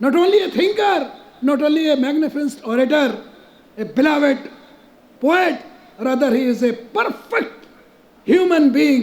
not only a thinker, not only a magnificent orator, a beloved poet, rather he is a perfect human being,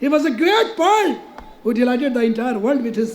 He was a great pearl who delighted the entire world with his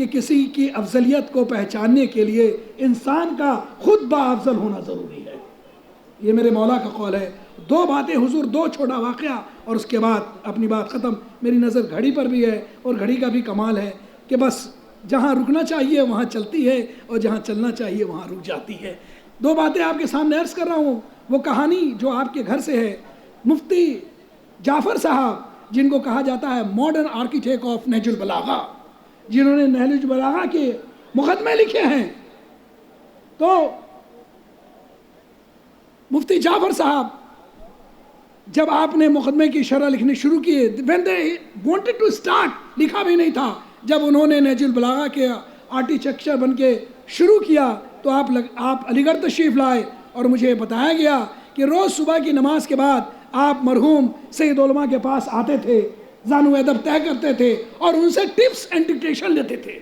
کہ کسی کی افضلیت کو پہچاننے کے لیے انسان کا خود باافضل ہونا ضروری ہے. یہ میرے مولا کا قول ہے. 2 باتیں حضور، 2 چھوٹا واقعہ اور اس کے بعد اپنی بات ختم. میری نظر گھڑی پر بھی ہے اور گھڑی کا بھی کمال ہے کہ بس جہاں رکنا چاہیے وہاں چلتی ہے اور جہاں چلنا چاہیے وہاں رک جاتی ہے. 2 باتیں آپ کے سامنے عرض کر رہا ہوں. وہ کہانی جو آپ کے گھر سے ہے، مفتی جعفر صاحب جن کو کہا جاتا ہے ماڈرن آرکیٹیکٹ آف نہج البلاغہ، جنہوں نے نہج البلاغہ کے مقدمے لکھے ہیں. تو مفتی جعفر صاحب جب آپ نے مقدمے کی شرح لکھنی شروع کیے، when they wanted to start، لکھا بھی نہیں تھا، جب انہوں نے نہج البلاغہ کے آرکیٹیکچر بن کے شروع کیا تو آپ علی گڑھ تشریف لائے اور مجھے بتایا گیا کہ روز صبح کی نماز کے بعد آپ مرحوم سید علماء کے پاس آتے تھے، زانو ادب طے کرتے تھے اور ان سے ٹپس اینڈ ڈکٹیشن لیتے تھے.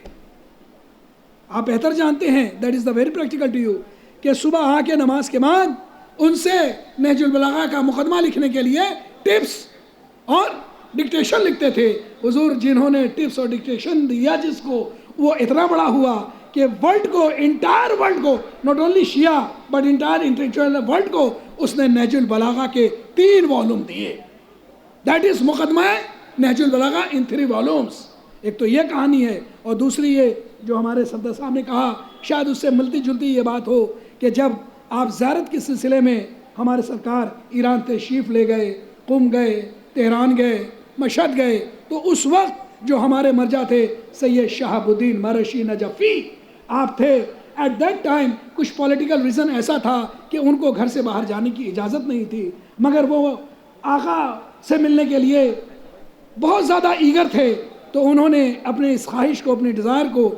آپ بہتر جانتے ہیں، that is the very practical to you, کہ صبح آ کے نماز کے بعد ان سے نہج البلاغہ کا مقدمہ لکھنے کے لیے ٹپس اور ڈکٹیشن لکھتے تھے. حضور جنہوں نے ٹپس اور ڈکٹیشن دیا جس کو، وہ اتنا بڑا ہوا کہ ورلڈ کو، انٹائر ورلڈ کو، not only Shia but entire intellectual world کو اس نے نہج البلاغہ کے 3 والیوم دیے. دیٹ از مقدمہ نہج البلاغہ ان 3 والیومس. ایک تو یہ کہانی ہے، اور دوسری یہ جو ہمارے صدر صاحب نے کہا، شاید اس سے ملتی جلتی یہ بات ہو کہ جب آپ زیارت کے سلسلے میں ہمارے سرکار ایران تشریف لے گئے، قم گئے، تہران گئے، مشہد گئے، تو اس وقت جو ہمارے مرجع تھے سید شہاب الدین مرشی نجفی آپ تھے. ایٹ دیٹ ٹائم کچھ پولیٹیکل ریزن ایسا تھا کہ ان کو گھر سے باہر جانے کی اجازت نہیں تھی، مگر وہ آقا سے ملنے کے لیے بہت زیادہ ایگر تھے. تو انہوں نے اپنے اس خواہش کو، اپنے ڈیزائر کو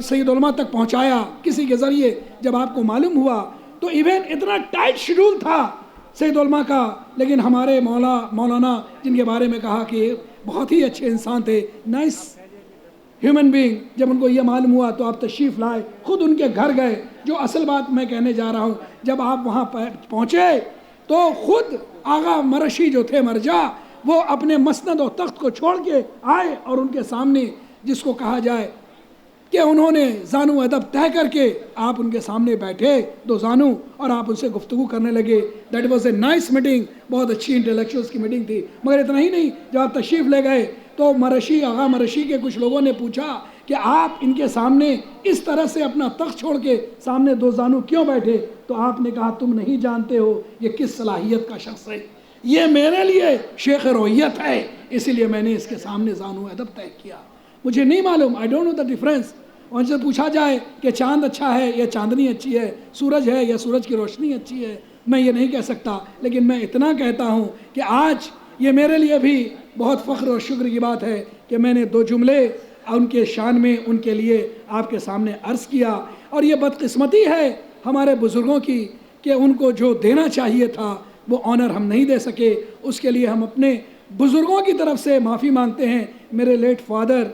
سید علماء تک پہنچایا کسی کے ذریعے. جب آپ کو معلوم ہوا تو ایون اتنا ٹائٹ شیڈول تھا سید علماء کا، لیکن ہمارے مولانا جن کے بارے میں کہا کہ بہت ہی اچھے انسان تھے، نائس ہیومن بینگ، جب ان کو یہ معلوم ہوا تو آپ تشریف لائے، خود ان کے گھر گئے. جو اصل بات میں کہنے جا رہا ہوں، جب آپ وہاں پہنچے تو خود آغا مرشی جو تھے مرجع، وہ اپنے مسند و تخت کو چھوڑ کے آئے اور ان کے سامنے، جس کو کہا جائے کہ انہوں نے زانو ادب طے کر کے آپ ان کے سامنے بیٹھے 2 زانو اور آپ ان سے گفتگو کرنے لگے. That was a nice meeting, بہت اچھی انٹلیکچوئلس کی میٹنگ تھی. مگر اتنا ہی نہیں، جب آپ تشریف لے گئے تو آغا مرشی کے کچھ لوگوں نے پوچھا کہ آپ ان کے سامنے اس طرح سے اپنا تخت چھوڑ کے سامنے 2 زانو کیوں بیٹھے؟ تو آپ نے کہا تم نہیں جانتے ہو یہ کس صلاحیت کا شخص ہے، یہ میرے لیے شیخ رویت ہے، اسی لیے میں نے اس کے سامنے زانو ادب طے کیا. مجھے نہیں معلوم، I don't know the difference. ان سے پوچھا جائے کہ چاند اچھا ہے یا چاندنی اچھی ہے، سورج ہے یا سورج کی روشنی اچھی ہے، میں یہ نہیں کہہ سکتا. لیکن میں اتنا کہتا ہوں کہ آج یہ میرے لیے بھی بہت فخر اور شکر کی بات ہے کہ میں نے 2 جملے ان کے شان میں ان کے لیے آپ کے سامنے عرض کیا. اور یہ بدقسمتی ہے ہمارے بزرگوں کی کہ ان کو جو دینا چاہیے تھا وہ آنر ہم نہیں دے سکے. اس کے لیے ہم اپنے بزرگوں کی طرف سے معافی مانگتے ہیں. میرے لیٹ فادر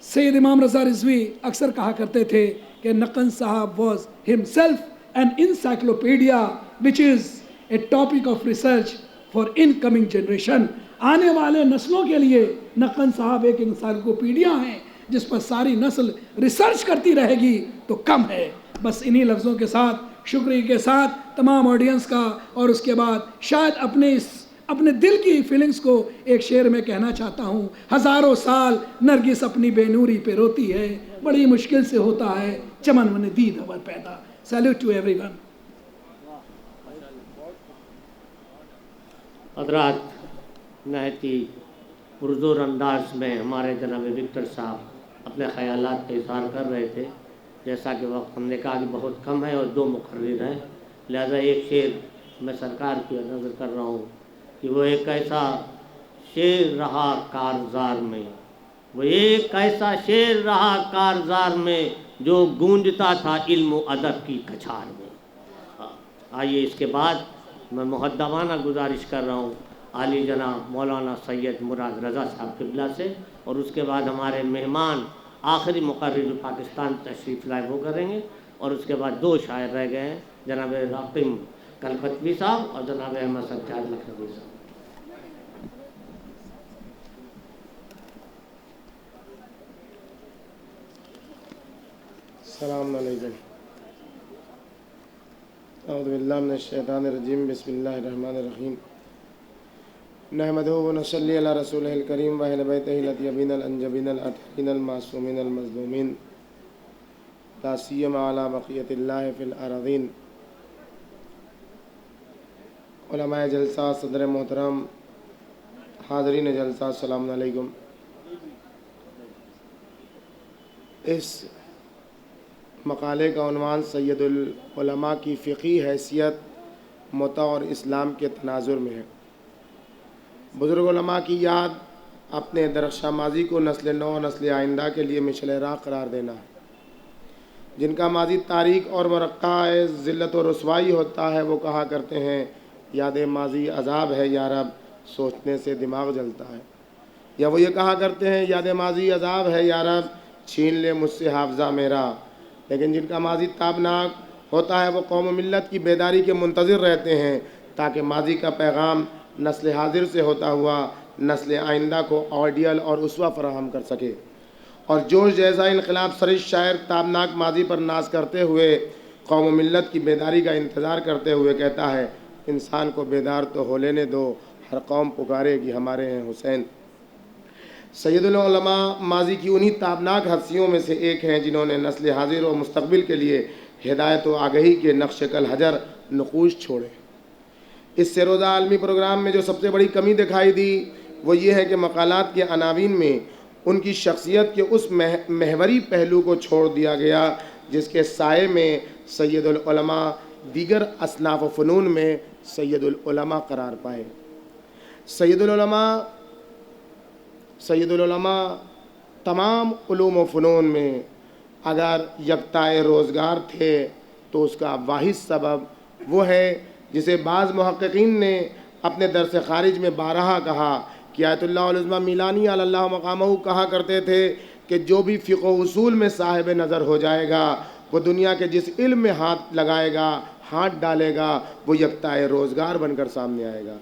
سید امام رضا رضوی اکثر کہا کرتے تھے کہ نقن صاحب was himself an encyclopedia which is a topic of research for incoming generation. آنے والے نسلوں کے لیے نقن صاحب ایک انسائکلوپیڈیا ہیں جس پر ساری نسل ریسرچ کرتی رہے گی تو کم ہے. بس انہی لفظوں کے ساتھ، شکریہ کے ساتھ تمام آڈینس کا، اور اس کے بعد شاید اپنے دل کی فیلنگز کو ایک شعر میں کہنا چاہتا ہوں. 1000 سال نرگس اپنی بے نوری پہ روتی ہے، بڑی مشکل سے ہوتا ہے چمن میں دید ابر پیدا. Salute to everyone. حضرات نہایت ہی پرزور انداز میں ہمارے جناب وکٹر صاحب اپنے خیالات کا اظہار کر رہے تھے. جیسا کہ وقت ہم نے کہا کہ بہت کم ہے اور 2 مقرر ہیں، لہذا ایک شعر میں سرکار کی نظر کر رہا ہوں کہ وہ ایک ایسا شعر رہا کارزار میں، وہ ایک ایسا شعر رہا کارزار میں جو گونجتا تھا علم و ادب کی کچھار میں. آئیے اس کے بعد میں مہدبانہ گزارش کر رہا ہوں عالی جناب مولانا سید مراد رضا صاحب قبلہ سے، اور اس کے بعد ہمارے مہمان آخری مقرر جو پاکستان تشریف لائے وہ کریں گے، اور اس کے بعد 2 شاعر رہ گئے ہیں، جناب راقم کلکتوی صاحب اور جناب احمد سجاد لکھنوی صاحب. السلام علیکم. اعوذ باللہ من الشیطان الرجیم. بسم اللہ الرحمن الرحیم. نحمدہ و نصلی علی رسولہ الکریم و اہل بیتہ الاطیبین الانجبین الاطہرین المعصومین المظلومین لا سیما علی بقیۃ اللہ فی الارضین. علماء جلسہ، صدر محترم، حاضرین جلسہ، السلام علیکم. اس مقالے کا عنوان سید العلماء کی فقہی حیثیت متع اور اسلام کے تناظر میں ہے. بزرگ علماء کی یاد اپنے درخشاں ماضی کو نسل نو، نسل آئندہ کے لیے مشعل راہ قرار دینا ہے. جن کا ماضی تاریک اور مرقع ذلت و رسوائی ہوتا ہے وہ کہا کرتے ہیں یاد ماضی عذاب ہے یا رب، سوچنے سے دماغ جلتا ہے. یا وہ یہ کہا کرتے ہیں یاد ماضی عذاب ہے یا رب، چھین لے مجھ سے حافظہ میرا. لیکن جن کا ماضی تابناک ہوتا ہے وہ قوم و ملت کی بیداری کے منتظر رہتے ہیں تاکہ ماضی کا پیغام نسل حاضر سے ہوتا ہوا نسل آئندہ کو آئیڈیل اور اسوہ فراہم کر سکے. اور جوش جیسا انقلاب سرش شاعر تابناک ماضی پر ناز کرتے ہوئے قوم و ملت کی بیداری کا انتظار کرتے ہوئے کہتا ہے انسان کو بیدار تو ہو لینے دو، ہر قوم پکارے گی ہمارے ہیں حسین. سید العلماء ماضی کی انہی تابناک ہستیوں میں سے ایک ہیں جنہوں نے نسل حاضر و مستقبل کے لیے ہدایت و آگہی کے نقش کل حجر نقوش چھوڑے. اس سے روزہ عالمی پروگرام میں جو سب سے بڑی کمی دکھائی دی وہ یہ ہے کہ مقالات کے عناوین میں ان کی شخصیت کے اس محوری پہلو کو چھوڑ دیا گیا جس کے سائے میں سید العلماء دیگر اصناف و فنون میں سید العلماء قرار پائے. سید العلماء تمام علوم و فنون میں اگر یکتائے روزگار تھے تو اس کا واحد سبب وہ ہے جسے بعض محققین نے اپنے درس خارج میں بارہا کہا کہ آیت اللہ العظمہ میلانی علی اللہ مقامہ کہا کرتے تھے کہ جو بھی فقہ و اصول میں صاحب نظر ہو جائے گا وہ دنیا کے جس علم میں ہاتھ لگائے گا، ہاتھ ڈالے گا، وہ یکتائے روزگار بن کر سامنے آئے گا.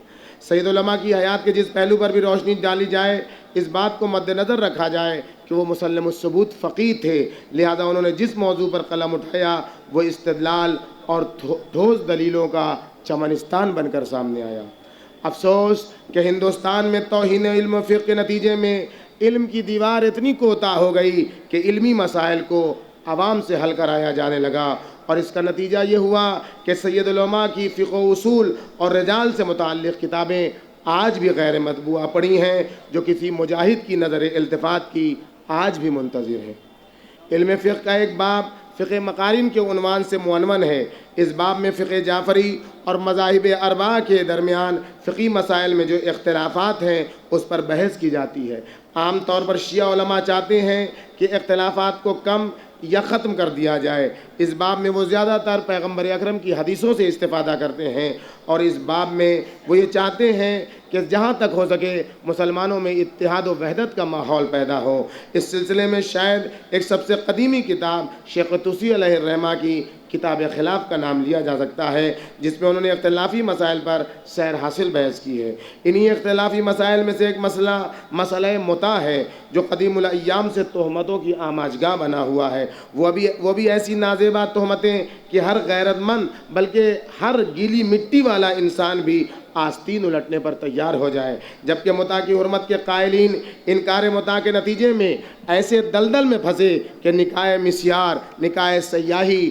سید علماء کی حیات کے جس پہلو پر بھی روشنی ڈالی جائے اس بات کو مد نظر رکھا جائے کہ وہ مسلم الثبوت فقیہ تھے، لہذا انہوں نے جس موضوع پر قلم اٹھایا وہ استدلال اور ٹھوس دلیلوں کا چمنستان بن کر سامنے آیا. افسوس کہ ہندوستان میں توہین علم و فقہ کے نتیجے میں علم کی دیوار اتنی کوتاہ ہو گئی کہ علمی مسائل کو عوام سے حل کرایا جانے لگا، اور اس کا نتیجہ یہ ہوا کہ سید العلماء کی فقہ و اصول اور رجال سے متعلق کتابیں آج بھی غیر مطبوعہ پڑی ہیں جو کسی مجاہد کی نظر التفات کی آج بھی منتظر ہیں. علم فقہ کا ایک باب فقہ مقارن کے عنوان سے معنون ہے. اس باب میں فقہ جعفری اور مذاہب اربعہ کے درمیان فقہی مسائل میں جو اختلافات ہیں اس پر بحث کی جاتی ہے. عام طور پر شیعہ علماء چاہتے ہیں کہ اختلافات کو کم یا ختم کر دیا جائے. اس باب میں وہ زیادہ تر پیغمبر اکرم کی حدیثوں سے استفادہ کرتے ہیں، اور اس باب میں وہ یہ چاہتے ہیں کہ جہاں تک ہو سکے مسلمانوں میں اتحاد و وحدت کا ماحول پیدا ہو. اس سلسلے میں شاید ایک سب سے قدیمی کتاب شیخ طوسی علیہ الرحمہ کی کتاب خلاف کا نام لیا جا سکتا ہے، جس میں انہوں نے اختلافی مسائل پر سیر حاصل بحث کی ہے. انہی اختلافی مسائل میں سے ایک مسئلہ متع ہے جو قدیم الایام سے تہمتوں کی آماجگاہ بنا ہوا ہے. وہ بھی ایسی نازیبا تہمتیں کہ ہر غیرت مند بلکہ ہر گیلی مٹی والا انسان بھی آستین الٹنے پر تیار ہو جائے. جبکہ متع کی حرمت کے قائلین انکار متع کے نتیجے میں ایسے دلدل میں پھنسے کہ نکاح مسیار، نکاح سیاہی،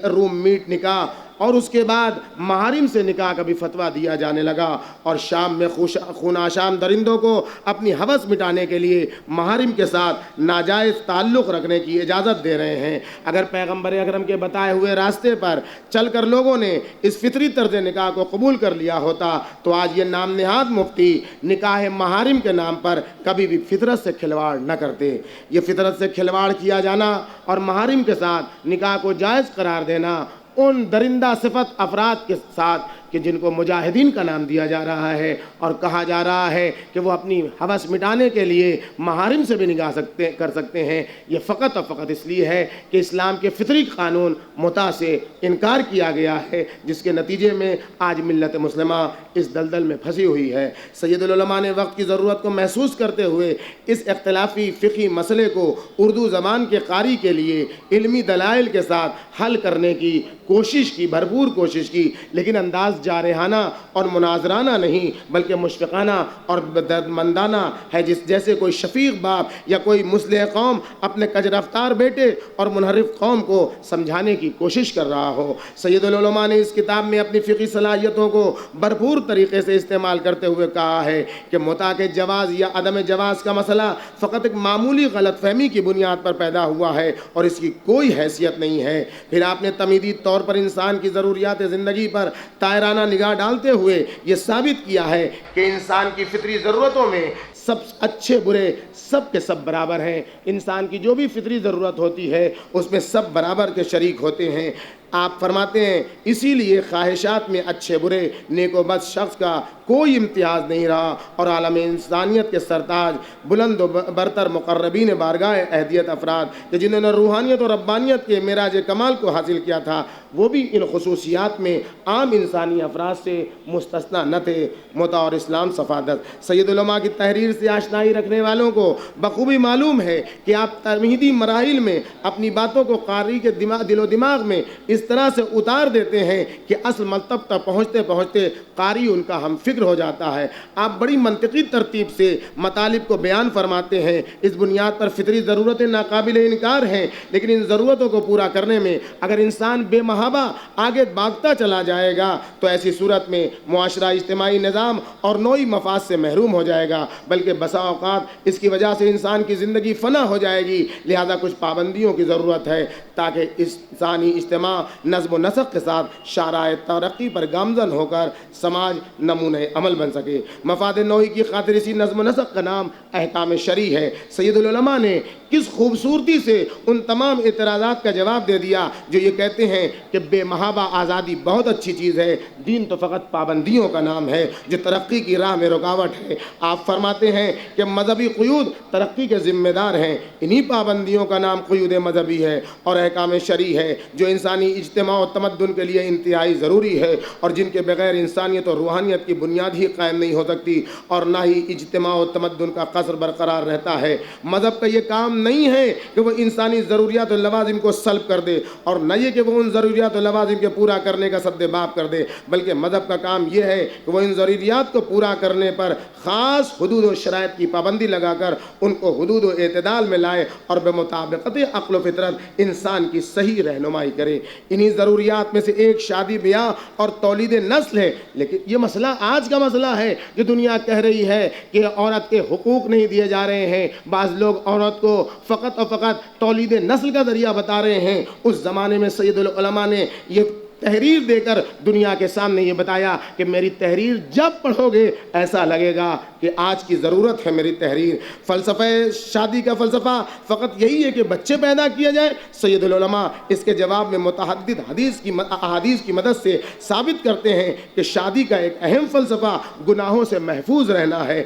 روم میٹ نکاح اور اس کے بعد محارم سے نکاح کا بھی فتویٰ دیا جانے لگا، اور شام میں خوناشام درندوں کو اپنی ہوس مٹانے کے لیے محارم کے ساتھ ناجائز تعلق رکھنے کی اجازت دے رہے ہیں. اگر پیغمبر اکرم کے بتائے ہوئے راستے پر چل کر لوگوں نے اس فطری طرز نکاح کو قبول کر لیا ہوتا تو آج یہ نام نہاد مفتی نکاح محارم کے نام پر کبھی بھی فطرت سے کھلواڑ نہ کرتے. یہ فطرت سے کھلواڑ کیا جانا اور محارم کے ساتھ نکاح کو جائز قرار دینا ان درندہ صفت افراد کے ساتھ کہ جن کو مجاہدین کا نام دیا جا رہا ہے اور کہا جا رہا ہے کہ وہ اپنی ہوس مٹانے کے لیے محارم سے بھی نکاح کر سکتے ہیں، یہ فقط اور فقط اس لیے ہے کہ اسلام کے فطری قانون متع سے انکار کیا گیا ہے، جس کے نتیجے میں آج ملت مسلمہ اس دلدل میں پھنسی ہوئی ہے۔ سید العلماء نے وقت کی ضرورت کو محسوس کرتے ہوئے اس اختلافی فقہی مسئلے کو اردو زبان کے قاری کے لیے علمی دلائل کے ساتھ حل کرنے کی کوشش کی، بھرپور کوشش کی، لیکن انداز جارحانہ اور مناظرانہ نہیں بلکہ مشفقانہ اور دردمندانہ ہے، جیسے کوئی شفیق باپ یا کوئی مصلح قوم اپنے کج رفتار بیٹے اور منحرف قوم کو سمجھانے کی کوشش کر رہا ہو۔ سید العلماء نے اس کتاب میں اپنی فقہی صلاحیتوں کو بھرپور طریقے سے استعمال کرتے ہوئے کہا ہے کہ متع کے جواز یا عدم جواز کا مسئلہ فقط ایک معمولی غلط فہمی کی بنیاد پر پیدا ہوا ہے اور اس کی کوئی حیثیت نہیں ہے۔ پھر آپ نے تمیدی طور پر انسان کی ضروریات زندگی پر طائرانہ نگاہ ڈالتے ہوئے یہ ثابت کیا ہے کہ انسان کی فطری ضرورتوں میں سب اچھے برے سب کے سب برابر ہیں۔ انسان کی جو بھی فطری ضرورت ہوتی ہے اس میں سب برابر کے شریک ہوتے ہیں۔ آپ فرماتے ہیں اسی لیے خواہشات میں اچھے برے نیک و بد شخص کا کوئی امتیاز نہیں رہا اور عالم انسانیت کے سرتاج بلند و برتر مقربین بارگاہ اہدیت افراد کہ جنہوں نے روحانیت اور ربانیت کے معراج کمال کو حاصل کیا تھا وہ بھی ان خصوصیات میں عام انسانی افراد سے مستثنیٰ نہ تھے۔ متع اور اسلام صفادت۔ سید العلماء کی تحریر سے آشنائی رکھنے والوں کو بخوبی معلوم ہے کہ آپ تمہیدی مراحل میں اپنی باتوں کو قاری کے دل و دماغ میں اس طرح سے اتار دیتے ہیں کہ اصل مطلب تک پہنچتے پہنچتے قاری ان کا ہم فکر ہو جاتا ہے۔ آپ بڑی منطقی ترتیب سے مطالب کو بیان فرماتے ہیں۔ اس بنیاد پر فطری ضرورتیں ناقابل انکار ہیں، لیکن ان ضرورتوں کو پورا کرنے میں اگر انسان بے محابہ آگے بھاگتا چلا جائے گا تو ایسی صورت میں معاشرہ اجتماعی نظام اور نوعی مفاد سے محروم ہو جائے گا، بلکہ بسا اوقات اس کی وجہ سے انسان کی زندگی فنا ہو جائے گی۔ لہذا کچھ پابندیوں کی ضرورت ہے تاکہ انسانی اجتماع نظم و نسق کے ساتھ شاہراہ ترقی پر گامزن ہو کر سماج نمونۂ عمل بن سکے۔ مفاد نوعی کی خاطر اسی نظم و نسق کا نام احکام شرعی ہے۔ سید العلماء نے کس خوبصورتی سے ان تمام اعتراضات کا جواب دے دیا جو یہ کہتے ہیں کہ بے محابہ آزادی بہت اچھی چیز ہے، دین تو فقط پابندیوں کا نام ہے جو ترقی کی راہ میں رکاوٹ ہے۔ آپ فرماتے ہیں کہ مذہبی قیود ترقی کے ذمہ دار ہیں، انہی پابندیوں کا نام قیود مذہبی ہے اور احکام شرعی ہے جو انسانی اجتماع و تمدن کے لیے انتہائی ضروری ہے اور جن کے بغیر انسانیت اور روحانیت کی بنیاد ہی قائم نہیں ہو سکتی اور نہ ہی اجتماع و تمدن کا قصر برقرار رہتا ہے۔ مذہب کا یہ کام نہیں ہے کہ وہ انسانی ضروریات و لوازم کو سلب کر دے اور نہ یہ کہ وہ ان ضروریات و لوازم کے پورا کرنے کا سد باب کر دے، بلکہ مذہب کا کام یہ ہے کہ وہ ان ضروریات کو پورا کرنے پر خاص حدود و شرائط کی پابندی لگا کر ان کو حدود و اعتدال میں لائے اور بمطابقت عقل و فطرت انسان کی صحیح رہنمائی کرے۔ انہی ضروریات میں سے ایک شادی بیاہ اور تولید نسل ہے، لیکن یہ مسئلہ آج کا مسئلہ ہے جو دنیا کہہ رہی ہے کہ عورت کے حقوق نہیں دیے جا رہے ہیں۔ بعض لوگ عورت کو فقط اور فقط تولید نسل کا ذریعہ بتا رہے ہیں۔ اس زمانے میں سید العلماء نے یہ تحریر دے کر دنیا کے سامنے یہ بتایا کہ میری تحریر جب پڑھو گے ایسا لگے گا کہ آج کی ضرورت ہے میری تحریر۔ فلسفہ شادی کا فلسفہ فقط یہی ہے کہ بچے پیدا کیا جائے۔ سید العلماء اس کے جواب میں متعدد احادیث کی مدد سے ثابت کرتے ہیں کہ شادی کا ایک اہم فلسفہ گناہوں سے محفوظ رہنا ہے۔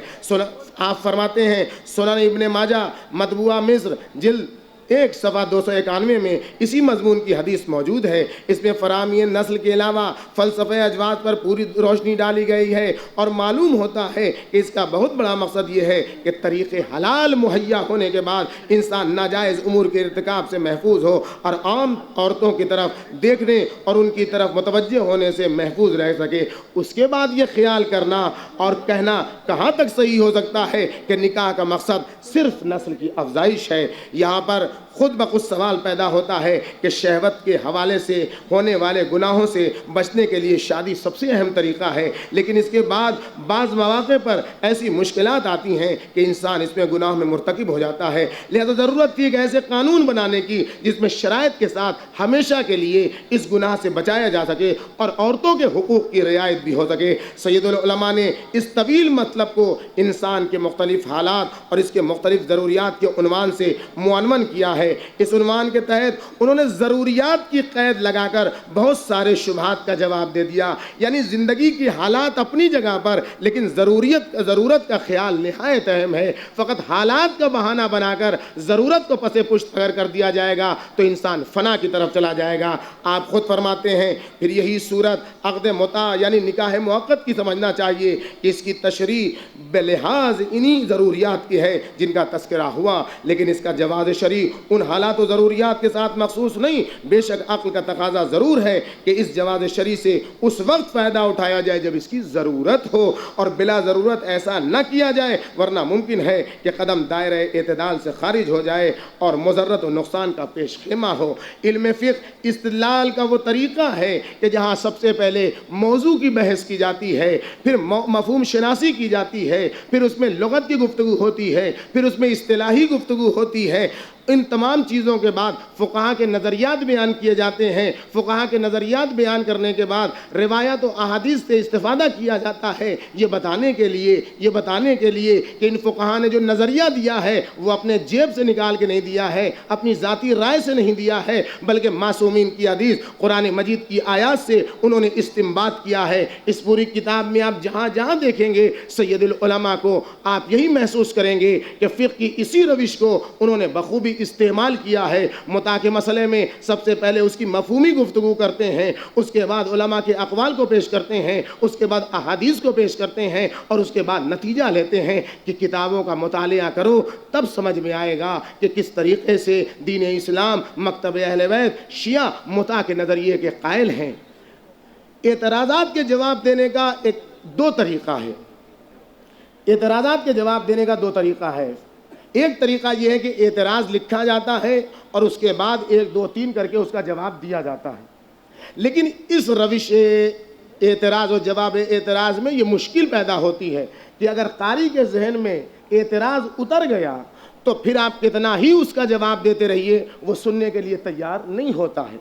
آپ فرماتے ہیں سنن ابن ماجہ مطبوعہ مصر جلد 1 صفحہ 291 میں اسی مضمون کی حدیث موجود ہے۔ اس میں فراہمی نسل کے علاوہ فلسفہ اجواز پر پوری روشنی ڈالی گئی ہے اور معلوم ہوتا ہے کہ اس کا بہت بڑا مقصد یہ ہے کہ طریق حلال مہیا ہونے کے بعد انسان ناجائز امور کے ارتکاب سے محفوظ ہو اور عام عورتوں کی طرف دیکھنے اور ان کی طرف متوجہ ہونے سے محفوظ رہ سکے۔ اس کے بعد یہ خیال کرنا اور کہنا کہاں تک صحیح ہو سکتا ہے کہ نکاح کا مقصد صرف نسل کی افزائش ہے۔ یہاں پر خود بخود سوال پیدا ہوتا ہے کہ شہوت کے حوالے سے ہونے والے گناہوں سے بچنے کے لیے شادی سب سے اہم طریقہ ہے، لیکن اس کے بعد بعض مواقع پر ایسی مشکلات آتی ہیں کہ انسان اس میں گناہ میں مرتکب ہو جاتا ہے۔ لہذا ضرورت تھی کہ ایسے قانون بنانے کی جس میں شرائط کے ساتھ ہمیشہ کے لیے اس گناہ سے بچایا جا سکے اور عورتوں کے حقوق کی رعایت بھی ہو سکے۔ سید العلماء نے اس طویل مطلب کو انسان کے مختلف حالات اور اس کے مختلف ضروریات کے عنوان سے معنون کیا ہے۔ ہے. اس عنوان کے تحت انہوں نے ضروریات کی قید لگا کر بہت سارے شبہات کا جواب دے دیا. یعنی زندگی کی حالات اپنی جگہ پر، لیکن ضرورت کا خیال نہایت اہم ہے. فقط حالات کا بہانہ بنا کر ضرورت کو پس پشت اگر کر دیا جائے گا تو انسان فنا کی طرف چلا جائے گا. آپ خود فرماتے ہیں پھر یہی صورت عقد متع یعنی نکاح موقت کی سمجھنا چاہیے کہ اس کی تشریح بلحاظ انہی ضروریات کی ہے جن کا تذکرہ ہوا، لیکن اس کا جواز شرعی ان حالات و ضروریات کے ساتھ مخصوص نہیں. بے شک عقل کا تقاضا ضرور ہے کہ اس جواز شرعی سے اس وقت فائدہ اٹھایا جائے جب اس کی ضرورت ہو، اور بلا ضرورت ایسا نہ کیا جائے، ورنہ ممکن ہے کہ قدم دائرہ اعتدال سے خارج ہو جائے اور مضرت و نقصان کا پیش خیمہ ہو. علم فقہ استدلال کا وہ طریقہ ہے کہ جہاں سب سے پہلے موضوع کی بحث کی جاتی ہے، پھر مفہوم شناسی کی جاتی ہے، پھر اس میں لغت کی گفتگو ہوتی ہے، پھر اس میں اصطلاحی گفتگو ہوتی ہے. ان تمام چیزوں کے بعد فقہا کے نظریات بیان کیے جاتے ہیں. فقہا کے نظریات بیان کرنے کے بعد روایات و احادیث سے استفادہ کیا جاتا ہے یہ بتانے کے لیے کہ ان فقہا نے جو نظریہ دیا ہے وہ اپنے جیب سے نکال کے نہیں دیا ہے، اپنی ذاتی رائے سے نہیں دیا ہے، بلکہ معصومین کی حدیث قرآن مجید کی آیات سے انہوں نے استنباط کیا ہے. اس پوری کتاب میں آپ جہاں جہاں دیکھیں گے سید العلماء کو، آپ یہی محسوس کریں گے کہ فقہ کی اسی روش کو انہوں نے بخوبی استعمال کیا ہے. متع کے مسئلے میں سب سے پہلے اس کی مفہومی گفتگو کرتے ہیں، اس کے بعد علماء کے اقوال کو پیش کرتے ہیں، اس کے بعد احادیث کو پیش کرتے ہیں، اور اس کے بعد نتیجہ لیتے ہیں کہ کتابوں کا مطالعہ کرو تب سمجھ میں آئے گا کہ کس طریقے سے دین اسلام، مکتب اہل بیت، شیعہ متع کے نظریے کے قائل ہیں. اعتراضات کے جواب دینے کا دو طریقہ ہے. اعتراضات کے جواب دینے کا دو طریقہ ہے. ایک طریقہ یہ ہے کہ اعتراض لکھا جاتا ہے اور اس کے بعد 1 2 3 کر کے اس کا جواب دیا جاتا ہے. لیکن اس روش اعتراض و جواب اعتراض میں یہ مشکل پیدا ہوتی ہے کہ اگر قاری کے ذہن میں اعتراض اتر گیا تو پھر آپ کتنا ہی اس کا جواب دیتے رہیے وہ سننے کے لیے تیار نہیں ہوتا ہے.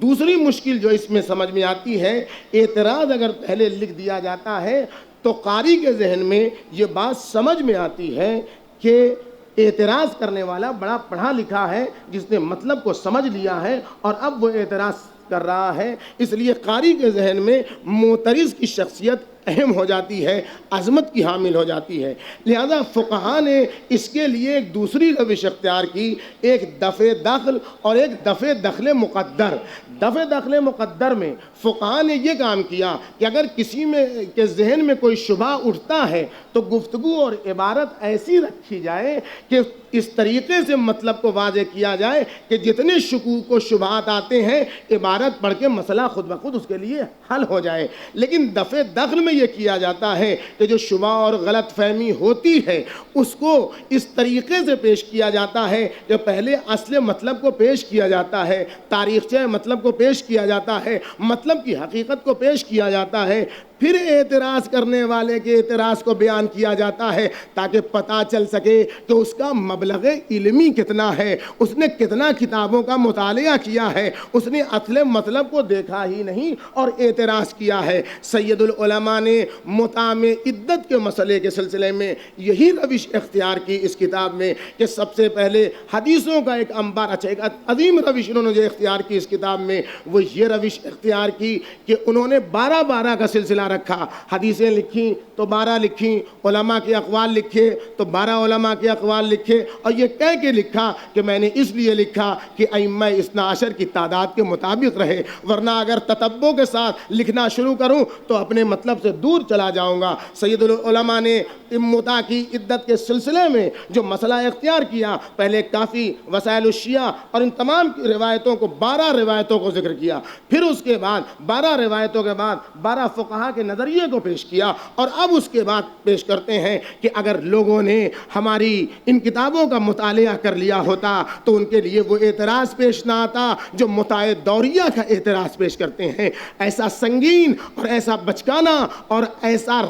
دوسری مشکل جو اس میں سمجھ میں آتی ہے، اعتراض اگر پہلے لکھ دیا جاتا ہے تو قاری کے ذہن میں یہ بات سمجھ میں آتی ہے کہ اعتراض کرنے والا بڑا پڑھا لکھا ہے جس نے مطلب کو سمجھ لیا ہے اور اب وہ اعتراض کر رہا ہے. اس لیے قاری کے ذہن میں معترض کی شخصیت اہم ہو جاتی ہے، عظمت کی حامل ہو جاتی ہے. لہذا فقہا نے اس کے لیے ایک دوسری روش اختیار کی، ایک دفع دخل اور ایک دفع دخل مقدر. دفع دخل مقدر میں فقہا نے یہ کام کیا کہ اگر کسی میں کے ذہن میں کوئی شبہ اٹھتا ہے تو گفتگو اور عبارت ایسی رکھی جائے کہ اس طریقے سے مطلب کو واضح کیا جائے کہ جتنے شکوک و شبہات آتے ہیں عبارت پڑھ کے مسئلہ خود بخود اس کے لیے حل ہو جائے. لیکن دفع دخل میں یہ کیا جاتا ہے کہ جو شبہ اور غلط فہمی ہوتی ہے اس کو اس طریقے سے پیش کیا جاتا ہے کہ پہلے اصل مطلب کو پیش کیا جاتا ہے، تاریخچہ مطلب کو پیش کیا جاتا ہے، مطلب کی حقیقت کو پیش کیا جاتا ہے، پھر اعتراض کرنے والے کے اعتراض کو بیان کیا جاتا ہے تاکہ پتہ چل سکے کہ اس کا مبلغ علمی کتنا ہے، اس نے کتنا کتابوں کا مطالعہ کیا ہے، اس نے اصل مطلب کو دیکھا ہی نہیں اور اعتراض کیا ہے. سید العلماء نے متع میں عدت کے مسئلے کے سلسلے میں یہی روش اختیار کی اس کتاب میں کہ سب سے پہلے حدیثوں کا ایک انبار، ایک عظیم روش انہوں نے جو اختیار کی اس کتاب میں وہ یہ روش اختیار کی کہ انہوں نے 12 کا سلسلہ رکھا. حدیثیں لکھیں تو 12 لکھیں، علماء کے اقوال لکھے تو 12 علماء کے اقوال لکھے، اور یہ کہہ کے لکھا کہ میں نے اس لیے لکھا کہ ائمہ اثنا عشر کی تعداد کے مطابق رہے، ورنہ اگر تتبع کے ساتھ لکھنا شروع کروں تو اپنے مطلب سے دور چلا جاؤں گا. سید العلماء نے متع کی عدت کے سلسلے میں جو مسئلہ اختیار کیا، پہلے کافی، وسائل الشیعہ اور ان تمام روایتوں کو 12 روایتوں کو ذکر کیا، پھر اس کے بعد 12 روایتوں کے بعد 12 فقہا کے نظریے کو پیش کیا، اور اب اس کے بعد پیش کرتے ہیں کہ اگر لوگوں نے ہماری ان کتابوں کا مطالعہ کر لیا ہوتا تو ان کے لیے وہ اعتراض پیش نہ آتا جو متع دوریہ کا اعتراض پیش کرتے ہیں. ایسا سنگین اور ایسا بچکانہ اور ایسا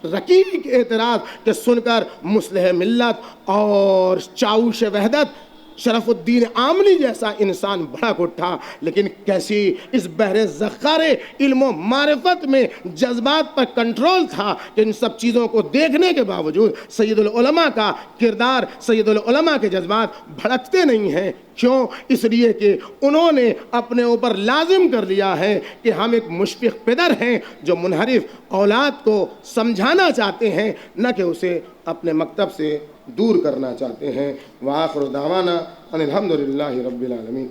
رقیق اعتراض کہ سن کر مصلح ملت اور چاؤش وحدت شرف الدین آملی جیسا انسان بڑا اٹھا، لیکن کیسی اس بحر ذخار علم و معرفت میں جذبات پر کنٹرول تھا کہ ان سب چیزوں کو دیکھنے کے باوجود سید العلماء کا کردار، سید العلماء کے جذبات بھڑکتے نہیں ہیں۔ کیوں؟ اس لیے کہ انہوں نے اپنے اوپر لازم کر لیا ہے کہ ہم ایک مشفق پدر ہیں جو منحرف اولاد کو سمجھانا چاہتے ہیں، نہ کہ اسے اپنے مکتب سے دور کرنا چاہتے ہیں۔ وآخر دعوانا ان الحمدللہ رب العالمین۔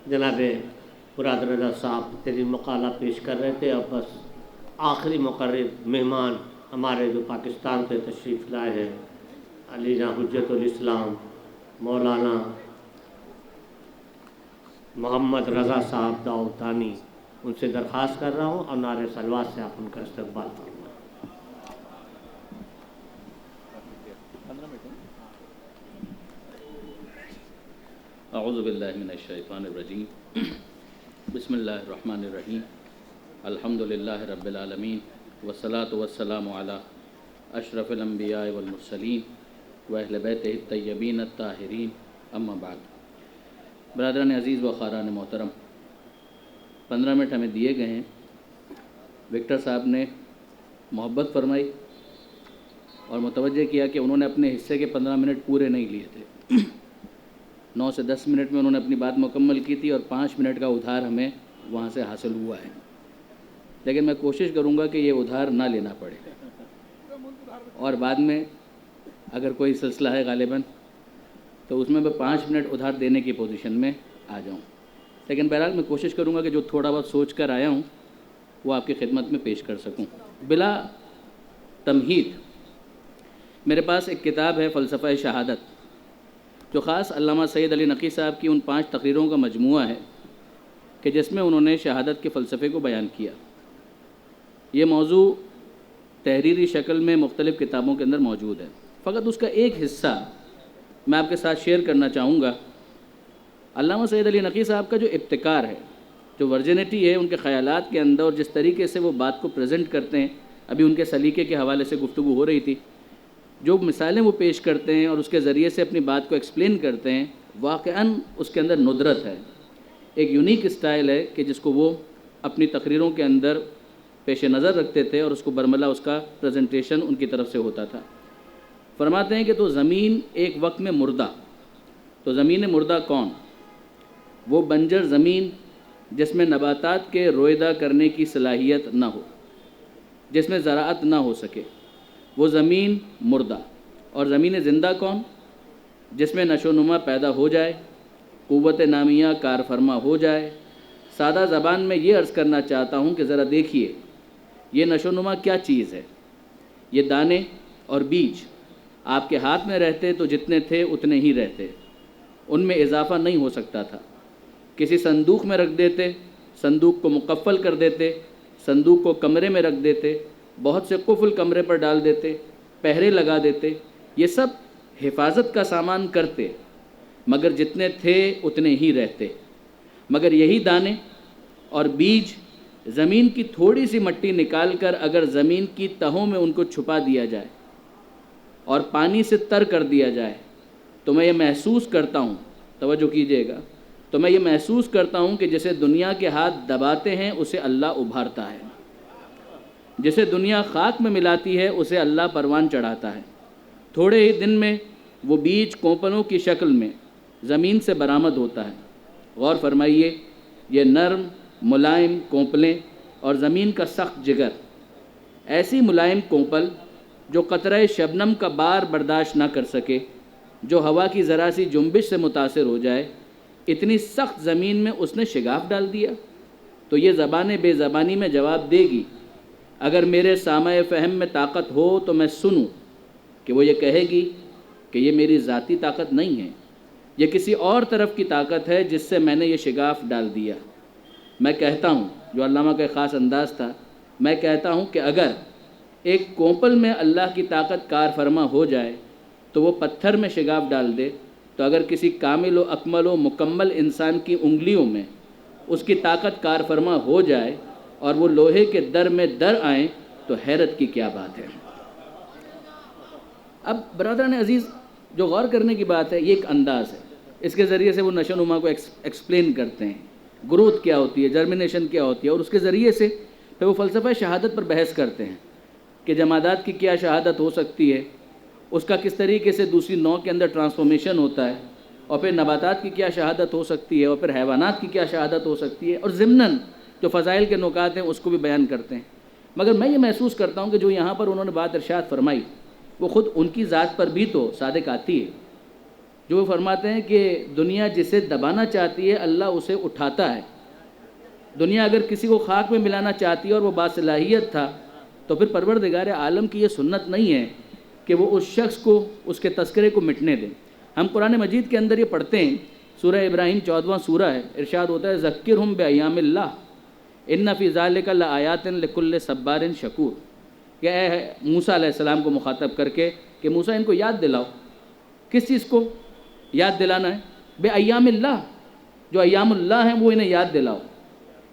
جناب مراد رضا صاحب ترین مقالہ پیش کر رہے تھے، اور بس آخری مقرر مہمان ہمارے جو پاکستان سے تشریف لائے ہیں علی جاں حجت الاسلام مولانا محمد رضا صاحب داؤدانی، ان سے درخواست کر رہا ہوں اور نعرہ صلوات سے آپ ان کا استقبال فرمائیں۔ اعوذ باللہ من الشیطان الرجیم، بسم اللہ الرحمن الرحیم، الحمدللہ رب العالمین، والصلاة والسلام علی اشرف الانبیاء والمرسلین واہل بیتہ الطیبین الطاہرین، اما بعد۔ برادران عزیز و خاران محترم، 15 منٹ ہمیں دیے گئے ہیں۔ وکٹر صاحب نے محبت فرمائی اور متوجہ کیا کہ انہوں نے اپنے حصے کے 15 منٹ پورے نہیں لیے تھے۔ 9 سے 10 منٹ میں انہوں نے اپنی بات مکمل کی تھی اور 5 منٹ کا ادھار ہمیں وہاں سے حاصل ہوا ہے، لیکن میں کوشش کروں گا کہ یہ ادھار نہ لینا پڑے، اور بعد میں اگر کوئی سلسلہ ہے غالباً تو اس میں 5 منٹ ادھار دینے کی پوزیشن میں آ جاؤں، لیکن بہرحال میں کوشش کروں گا کہ جو تھوڑا بہت سوچ کر آیا ہوں وہ آپ کی خدمت میں پیش کر سکوں۔ بلا تمہید میرے پاس ایک کتاب ہے فلسفہ شہادت، جو خاص علامہ سید علی نقی صاحب کی ان 5 تقریروں کا مجموعہ ہے کہ جس میں انہوں نے شہادت کے فلسفے کو بیان کیا۔ یہ موضوع تحریری شکل میں مختلف کتابوں کے اندر موجود ہے، فقط اس کا ایک حصہ میں آپ کے ساتھ شیئر کرنا چاہوں گا۔ علامہ سید علی نقی صاحب کا جو ابتکار ہے، جو ورجنٹی ہے ان کے خیالات کے اندر، اور جس طریقے سے وہ بات کو پریزنٹ کرتے ہیں، ابھی ان کے سلیقے کے حوالے سے گفتگو ہو رہی تھی، جو مثالیں وہ پیش کرتے ہیں اور اس کے ذریعے سے اپنی بات کو ایکسپلین کرتے ہیں، واقعاً اس کے اندر ندرت ہے، ایک یونیک اسٹائل ہے کہ جس کو وہ اپنی تقریروں کے اندر پیش نظر رکھتے تھے، اور اس کو برملا اس کا پریزنٹیشن ان کی طرف سے ہوتا تھا۔ فرماتے ہیں کہ تو زمین ایک وقت میں مردہ، تو زمین مردہ کون؟ وہ بنجر زمین جس میں نباتات کے رویدہ کرنے کی صلاحیت نہ ہو، جس میں زراعت نہ ہو سکے، وہ زمین مردہ۔ اور زمین زندہ کون؟ جس میں نشو و نما پیدا ہو جائے، قوت نامیہ کار فرما ہو جائے۔ سادہ زبان میں یہ عرض کرنا چاہتا ہوں کہ ذرا دیکھیے یہ نشو و نما کیا چیز ہے۔ یہ دانے اور بیج آپ کے ہاتھ میں رہتے تو جتنے تھے اتنے ہی رہتے، ان میں اضافہ نہیں ہو سکتا تھا۔ کسی صندوق میں رکھ دیتے، صندوق کو مقفل کر دیتے، صندوق کو کمرے میں رکھ دیتے، بہت سے قفل کمرے پر ڈال دیتے، پہرے لگا دیتے، یہ سب حفاظت کا سامان کرتے، مگر جتنے تھے اتنے ہی رہتے۔ مگر یہی دانے اور بیج زمین کی تھوڑی سی مٹی نکال کر اگر زمین کی تہوں میں ان کو چھپا دیا جائے اور پانی سے تر کر دیا جائے، تو میں یہ محسوس کرتا ہوں، توجہ کیجیے گا، تو میں یہ محسوس کرتا ہوں کہ جسے دنیا کے ہاتھ دباتے ہیں اسے اللہ ابھارتا ہے، جسے دنیا خاک میں ملاتی ہے اسے اللہ پروان چڑھاتا ہے۔ تھوڑے ہی دن میں وہ بیج کونپلوں کی شکل میں زمین سے برآمد ہوتا ہے۔ غور فرمائیے، یہ نرم ملائم کونپلیں اور زمین کا سخت جگر، ایسی ملائم کونپل جو قطرہ شبنم کا بار برداشت نہ کر سکے، جو ہوا کی ذرا سی جنبش سے متاثر ہو جائے، اتنی سخت زمین میں اس نے شگاف ڈال دیا۔ تو یہ زبان بے زبانی میں جواب دے گی، اگر میرے سامع فہم میں طاقت ہو تو میں سنوں کہ وہ یہ کہے گی کہ یہ میری ذاتی طاقت نہیں ہے، یہ کسی اور طرف کی طاقت ہے جس سے میں نے یہ شگاف ڈال دیا۔ میں کہتا ہوں، جو علامہ کا ایک خاص انداز تھا، میں کہتا ہوں کہ اگر ایک کونپل میں اللہ کی طاقت کار فرما ہو جائے تو وہ پتھر میں شگاف ڈال دے، تو اگر کسی کامل و اکمل و مکمل انسان کی انگلیوں میں اس کی طاقت کار فرما ہو جائے اور وہ لوہے کے در میں در آئیں تو حیرت کی کیا بات ہے۔ اب برادران عزیز جو غور کرنے کی بات ہے، یہ ایک انداز ہے، اس کے ذریعے سے وہ نشو نما کو ایکسپلین کرتے ہیں، گروتھ کیا ہوتی ہے، جرمینیشن کیا ہوتی ہے، اور اس کے ذریعے سے پھر وہ فلسفہ شہادت پر بحث کرتے ہیں کہ جمادات کی کیا شہادت ہو سکتی ہے، اس کا کس طریقے سے دوسری نوع کے اندر ٹرانسفارمیشن ہوتا ہے، اور پھر نباتات کی کیا شہادت ہو سکتی ہے، اور پھر حیوانات کی کیا شہادت ہو سکتی ہے، اور ضمناً جو فضائل کے نکات ہیں اس کو بھی بیان کرتے ہیں۔ مگر میں یہ محسوس کرتا ہوں کہ جو یہاں پر انہوں نے بات ارشاد فرمائی وہ خود ان کی ذات پر بھی تو صادق آتی ہے، جو وہ فرماتے ہیں کہ دنیا جسے دبانا چاہتی ہے اللہ اسے اٹھاتا ہے۔ دنیا اگر کسی کو خاک میں ملانا چاہتی ہے اور وہ باصلاحیت تھا تو پھر پروردگار عالم کی یہ سنت نہیں ہے کہ وہ اس شخص کو اس کے تذکرے کو مٹنے دیں۔ ہم قرآن مجید کے اندر یہ پڑھتے ہیں، سورہ ابراہیم 14واں سورہ ہے، ارشاد ہوتا ہے ذکرہم بایام اللہ ان فی ذالک لآیات لکل صبار شکور، کہ اے موسیٰ علیہ السلام کو مخاطب کر کے کہ موسیٰ ان کو یاد دلاؤ، کس چیز کو یاد دلانا ہے؟ بے ایام اللہ، جو ایام اللہ ہیں وہ انہیں یاد دلاؤ۔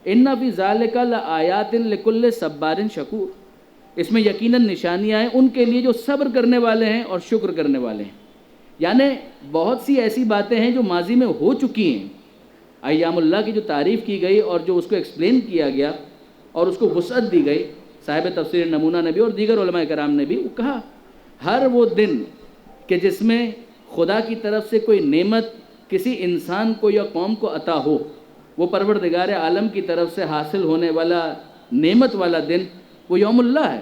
ان فی ذالک لآیات لکل صبار شکور، اس میں یقیناً نشانیاں ہیں ان کے لیے جو صبر کرنے والے ہیں اور شکر کرنے والے ہیں۔ یعنی بہت سی ایسی باتیں ہیں جو ماضی میں ہو چکی ہیں، ایام اللہ کی جو تعریف کی گئی اور جو اس کو ایکسپلین کیا گیا اور اس کو وسعت دی گئی، صاحب تفسیر نمونہ نے بھی اور دیگر علماء کرام نے بھی وہ کہا ہر وہ دن کہ جس میں خدا کی طرف سے کوئی نعمت کسی انسان کو یا قوم کو عطا ہو، وہ پروردگار عالم کی طرف سے حاصل ہونے والا نعمت والا دن وہ یوم اللہ ہے۔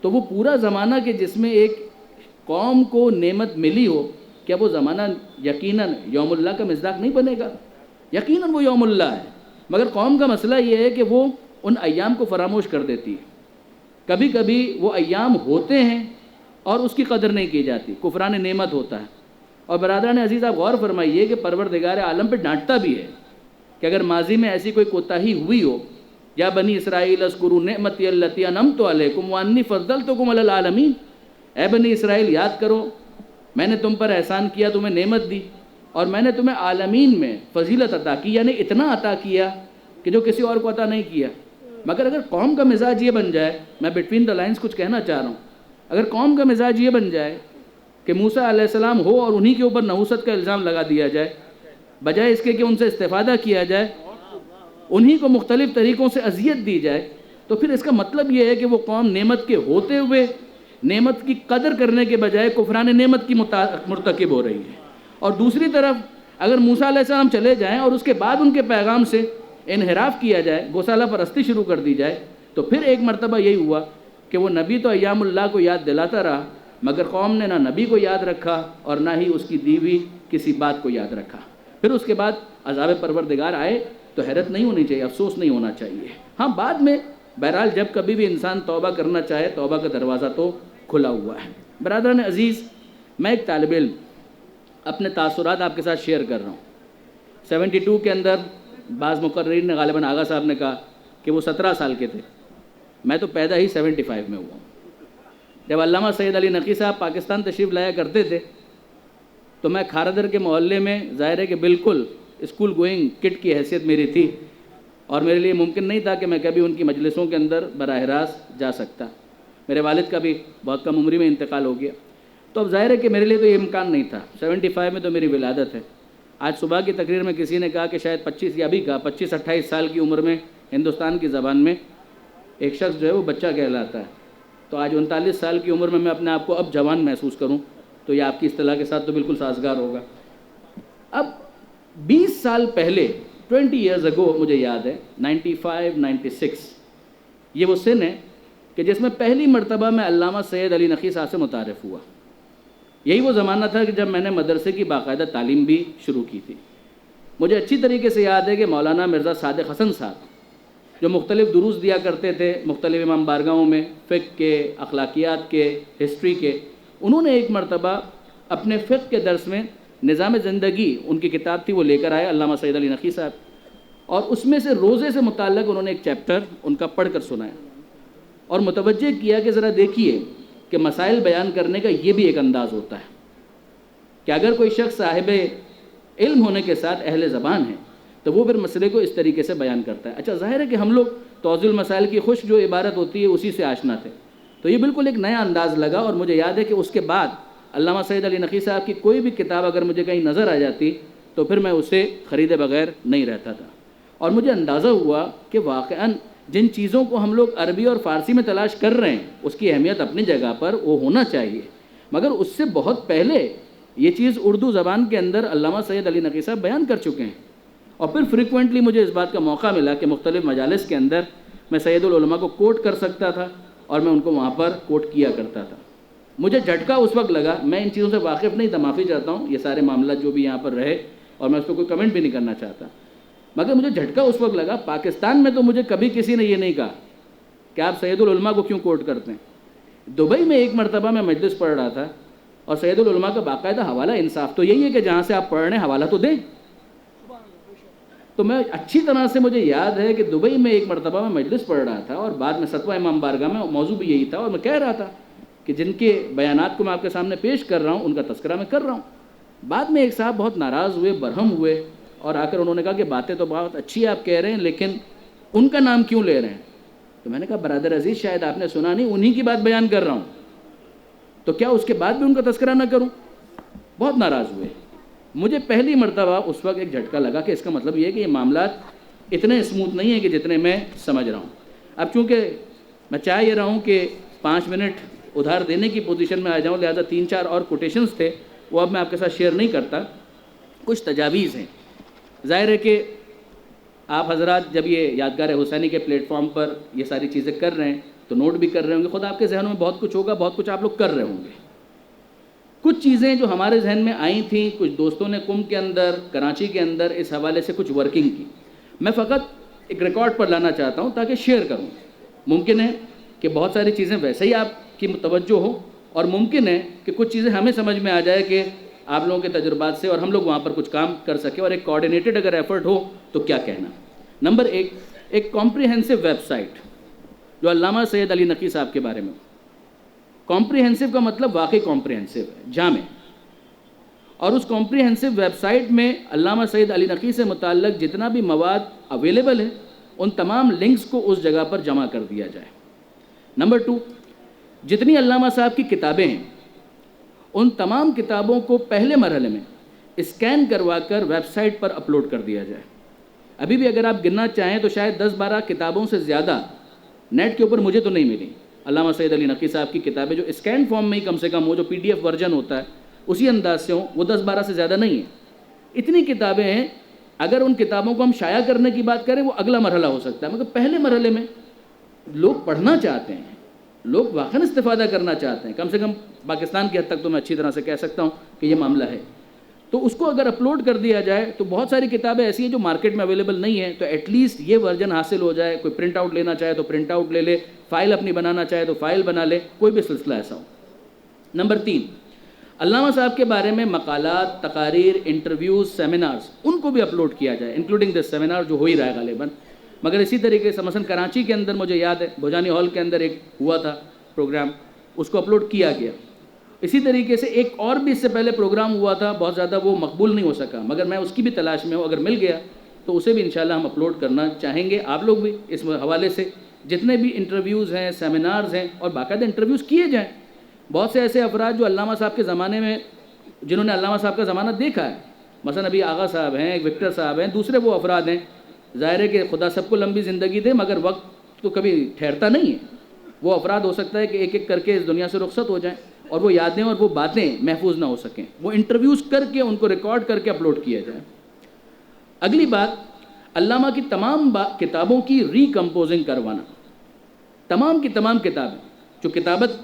تو وہ پورا زمانہ کہ جس میں ایک قوم کو نعمت ملی ہو، کیا وہ زمانہ یقیناً یوم اللہ کا مصداق نہیں بنے گا؟ یقیناً وہ یوم اللہ ہے، مگر قوم کا مسئلہ یہ ہے کہ وہ ان ایام کو فراموش کر دیتی ہے۔ کبھی کبھی وہ ایام ہوتے ہیں اور اس کی قدر نہیں کی جاتی، کفران نعمت ہوتا ہے۔ اور برادران عزیز آپ غور فرمائیے کہ پروردگار عالم پہ ڈانٹتا بھی ہے کہ اگر ماضی میں ایسی کوئی کوتاہی ہوئی ہو، یا بنی اسرائیل اذکروا نعمتی التی انعمت علیکم وانی فضلتکم علی العالمین، اے بنی اسرائیل یاد کرو میں نے تم پر احسان کیا، تمہیں نعمت دی اور میں نے تمہیں عالمین میں فضیلت عطا کی، یعنی اتنا عطا کیا کہ جو کسی اور کو عطا نہیں کیا۔ مگر اگر قوم کا مزاج یہ بن جائے، میں بٹوین دا لائنز کچھ کہنا چاہ رہا ہوں، اگر قوم کا مزاج یہ بن جائے کہ موسیٰ علیہ السلام ہو اور انہی کے اوپر نحوست کا الزام لگا دیا جائے، بجائے اس کے کہ ان سے استفادہ کیا جائے، انہی کو مختلف طریقوں سے اذیت دی جائے، تو پھر اس کا مطلب یہ ہے کہ وہ قوم نعمت کے ہوتے ہوئے نعمت کی قدر کرنے کے بجائے کفران نعمت کی مرتکب ہو رہی ہے۔ اور دوسری طرف اگر موسیٰ علیہ السلام چلے جائیں اور اس کے بعد ان کے پیغام سے انحراف کیا جائے، گوسالہ پرستی شروع کر دی جائے، تو پھر ایک مرتبہ یہی ہوا کہ وہ نبی تو ایام اللہ کو یاد دلاتا رہا، مگر قوم نے نہ نبی کو یاد رکھا اور نہ ہی اس کی دی ہوئی کسی بات کو یاد رکھا۔ پھر اس کے بعد عذاب پروردگار آئے تو حیرت نہیں ہونی چاہیے، افسوس نہیں ہونا چاہیے۔ ہاں بعد میں بہرحال جب کبھی بھی انسان توبہ کرنا چاہے، توبہ کا دروازہ تو کھلا ہوا ہے۔ برادران عزیز، میں ایک طالب علم اپنے تاثرات آپ کے ساتھ شیئر کر رہا ہوں۔ 72 کے اندر بعض مقررین نے غالباً آغا صاحب نے کہا کہ وہ 17 سال کے تھے، میں تو پیدا ہی 75 میں ہوا۔ جب علامہ سید علی نقی صاحب پاکستان تشریف لایا کرتے تھے تو میں کھارادر کے محلے میں، ظاہر ہے کہ بالکل اسکول گوئنگ کٹ کی حیثیت میری تھی اور میرے لیے ممکن نہیں تھا کہ میں کبھی ان کی مجلسوں کے اندر براہ راست جا سکتا۔ میرے والد کا بھی بہت کم عمری میں انتقال ہو گیا، تو اب ظاہر ہے کہ میرے لیے تو یہ امکان نہیں تھا۔ 75 میں تو میری ولادت ہے۔ آج صبح کی تقریر میں کسی نے کہا کہ شاید 25 یا بھی کہا 25-28 سال کی عمر میں ہندوستان کی زبان میں ایک شخص جو ہے وہ بچہ کہلاتا ہے، تو آج 39 سال کی عمر میں میں اپنے آپ کو اب جوان محسوس کروں تو یہ آپ کی اصطلاح کے ساتھ تو بالکل سازگار ہوگا۔ اب 20 سال پہلے 20 ایئرز اگو مجھے یاد ہے 95-96 یہ وہ سن ہے کہ جس میں پہلی مرتبہ میں علامہ سید علی نقی صاحب سے متعارف ہوا۔ یہی وہ زمانہ تھا کہ جب میں نے مدرسے کی باقاعدہ تعلیم بھی شروع کی تھی۔ مجھے اچھی طریقے سے یاد ہے کہ مولانا مرزا صادق حسن صاحب جو مختلف دروس دیا کرتے تھے مختلف امام بارگاہوں میں، فقہ کے، اخلاقیات کے، ہسٹری کے، انہوں نے ایک مرتبہ اپنے فقہ کے درس میں نظام زندگی ان کی کتاب تھی وہ لے کر آئے علامہ سید علی نقی صاحب، اور اس میں سے روزے سے متعلق انہوں نے ایک چیپٹر ان کا پڑھ کر سنایا اور متوجہ کیا کہ ذرا دیکھیے کہ مسائل بیان کرنے کا یہ بھی ایک انداز ہوتا ہے کہ اگر کوئی شخص صاحب علم ہونے کے ساتھ اہل زبان ہے تو وہ پھر مسئلے کو اس طریقے سے بیان کرتا ہے۔ اچھا ظاہر ہے کہ ہم لوگ توضیح المسائل کی خوش جو عبارت ہوتی ہے اسی سے آشنا تھے، تو یہ بالکل ایک نیا انداز لگا، اور مجھے یاد ہے کہ اس کے بعد علامہ سید علی نقی صاحب کی کوئی بھی کتاب اگر مجھے کہیں نظر آ جاتی تو پھر میں اسے خریدے بغیر نہیں رہتا تھا، اور مجھے اندازہ ہوا کہ واقعاً جن چیزوں کو ہم لوگ عربی اور فارسی میں تلاش کر رہے ہیں اس کی اہمیت اپنی جگہ پر وہ ہونا چاہیے، مگر اس سے بہت پہلے یہ چیز اردو زبان کے اندر علامہ سید علی نقی صاحب بیان کر چکے ہیں۔ اور پھر فریکوینٹلی مجھے اس بات کا موقع ملا کہ مختلف مجالس کے اندر میں سید العلماء کو کوٹ کر سکتا تھا اور میں ان کو وہاں پر کوٹ کیا کرتا تھا۔ مجھے جھٹکا اس وقت لگا، میں ان چیزوں سے واقف نہیں تھا، معافی چاہتا ہوں، یہ سارے معاملات جو بھی یہاں پر رہے اور میں اس پہ کوئی کمنٹ بھی نہیں کرنا چاہتا، مگر مجھے جھٹکا اس وقت لگا پاکستان میں تو مجھے کبھی کسی نے یہ نہیں کہا کہ آپ سید العلماء کو کیوں کوٹ کرتے ہیں۔ دبئی میں ایک مرتبہ میں مجلس پڑھ رہا تھا اور سید العلماء کا باقاعدہ حوالہ، انصاف تو یہی ہے کہ جہاں سے آپ پڑھ رہے ہیں حوالہ تو دیں۔ تو میں اچھی طرح سے مجھے یاد ہے کہ دبئی میں ایک مرتبہ میں مجلس پڑھ رہا تھا اور بعد میں ستوہ امام بارگاہ میں موضوع بھی یہی تھا، اور میں کہہ رہا تھا کہ جن کے بیانات کو میں آپ کے سامنے پیش کر رہا ہوں ان کا تذکرہ میں کر رہا ہوں۔ بعد میں ایک صاحب بہت ناراض ہوئے، برہم ہوئے، اور آ کر انہوں نے کہا کہ باتیں تو بہت اچھی آپ کہہ رہے ہیں لیکن ان کا نام کیوں لے رہے ہیں؟ تو میں نے کہا برادر عزیز شاید آپ نے سنا نہیں، انہی کی بات بیان کر رہا ہوں، تو کیا اس کے بعد بھی ان کا تذکرہ نہ کروں؟ بہت ناراض ہوئے۔ مجھے پہلی مرتبہ اس وقت ایک جھٹکا لگا کہ اس کا مطلب یہ ہے کہ یہ معاملات اتنے اسموتھ نہیں ہیں کہ جتنے میں سمجھ رہا ہوں۔ اب چونکہ میں چاہ یہ رہا ہوں کہ 5 منٹ ادھار دینے کی پوزیشن میں آ جاؤں، لہذا 3-4 اور کوٹیشنز تھے وہ اب میں آپ کے ساتھ شیئر نہیں کرتا، کچھ تجاویز ہیں۔ ظاہر ہے کہ آپ حضرات جب یہ یادگار حسینی کے پلیٹ فارم پر یہ ساری چیزیں کر رہے ہیں تو نوٹ بھی کر رہے ہوں گے، خود آپ کے ذہنوں میں بہت کچھ ہوگا، بہت کچھ آپ لوگ کر رہے ہوں گے۔ کچھ چیزیں جو ہمارے ذہن میں آئی تھیں، کچھ دوستوں نے قم کے اندر، کراچی کے اندر اس حوالے سے کچھ ورکنگ کی، میں فقط ایک ریکارڈ پر لانا چاہتا ہوں تاکہ شیئر کروں۔ ممکن ہے کہ بہت ساری چیزیں ویسے ہی آپ کی متوجہ ہو، اور ممکن ہے کہ کچھ چیزیں ہمیں سمجھ میں آ جائے کہ آپ لوگوں کے تجربات سے اور ہم لوگ وہاں پر کچھ کام کر سکیں، اور ایک کوآرڈینیٹڈ اگر ایفرٹ ہو تو کیا کہنا۔ نمبر 1، ایک کمپریہنسو ویب سائٹ جو علامہ سید علی نقی صاحب کے بارے میں، کمپریہنسو کا مطلب واقعی کمپریہنسو ہے، جامع، اور اس کمپریہنسو ویب سائٹ میں علامہ سید علی نقی سے متعلق جتنا بھی مواد اویلیبل ہے ان تمام لنکس کو اس جگہ پر جمع کر دیا جائے۔ نمبر 2، جتنی علامہ صاحب کی کتابیں ہیں ان تمام کتابوں کو پہلے مرحلے میں اسکین کروا کر ویب سائٹ پر اپلوڈ کر دیا جائے۔ ابھی بھی اگر آپ گننا چاہیں تو شاید 10-12 کتابوں سے زیادہ نیٹ کے اوپر مجھے تو نہیں ملی علامہ سید علی نقی صاحب کی کتابیں، جو اسکین فارم میں ہی کم سے کم وہ جو PDF ورژن ہوتا ہے اسی انداز سے ہوں، وہ 10-12 سے زیادہ نہیں ہیں۔ اتنی کتابیں ہیں، اگر ان کتابوں کو ہم شائع کرنے کی بات کریں وہ اگلا مرحلہ ہو سکتا ہے، مگر پہلے مرحلے میں لوگ پڑھنا چاہتے ہیں، لوگ واقعاً استفادہ کرنا چاہتے ہیں، کم سے کم پاکستان کی حد تک تو میں اچھی طرح سے کہہ سکتا ہوں کہ یہ معاملہ ہے، تو اس کو اگر اپلوڈ کر دیا جائے تو بہت ساری کتابیں ایسی ہیں جو مارکیٹ میں اویلیبل نہیں ہیں، تو ایٹ لیسٹ یہ ورژن حاصل ہو جائے، کوئی پرنٹ آؤٹ لینا چاہے تو پرنٹ آؤٹ لے لے، فائل اپنی بنانا چاہے تو فائل بنا لے، کوئی بھی سلسلہ ایسا ہو۔ نمبر 3، علامہ صاحب کے بارے میں مقالات، تقاریر، انٹرویوز، سیمینارز ان کو بھی اپلوڈ کیا جائے، انکلوڈنگ دس سیمینار جو ہو ہی رہا ہے غالباً، مگر اسی طریقے سے مثلاً کراچی کے اندر مجھے یاد ہے بھوجانی ہال کے اندر ایک ہوا تھا پروگرام، اس کو اپلوڈ کیا گیا۔ اسی طریقے سے ایک اور بھی اس سے پہلے پروگرام ہوا تھا، بہت زیادہ وہ مقبول نہیں ہو سکا، مگر میں اس کی بھی تلاش میں ہوں، اگر مل گیا تو اسے بھی انشاءاللہ ہم اپلوڈ کرنا چاہیں گے۔ آپ لوگ بھی اس حوالے سے جتنے بھی انٹرویوز ہیں، سیمینارز ہیں، اور باقاعدہ انٹرویوز کیے جائیں۔ بہت سے ایسے افراد جو علامہ صاحب کے زمانے میں، جنہوں نے علامہ صاحب کا زمانہ دیکھا ہے، مثلا ابھی آغا صاحب ہیں، ایک وکٹر صاحب ہیں، دوسرے وہ افراد ہیں، ظاہر ہے کہ خدا سب کو لمبی زندگی دے مگر وقت تو کبھی ٹھہرتا نہیں ہے، وہ افراد ہو سکتا ہے کہ ایک ایک کر کے اس دنیا سے رخصت ہو جائیں اور وہ یادیں اور وہ باتیں محفوظ نہ ہو سکیں، وہ انٹرویوز کر کے ان کو ریکارڈ کر کے اپلوڈ کیا جائے۔ اگلی بات، علامہ کی تمام کتابوں کی ری کمپوزنگ کروانا، تمام کی تمام کتابیں جو کتابت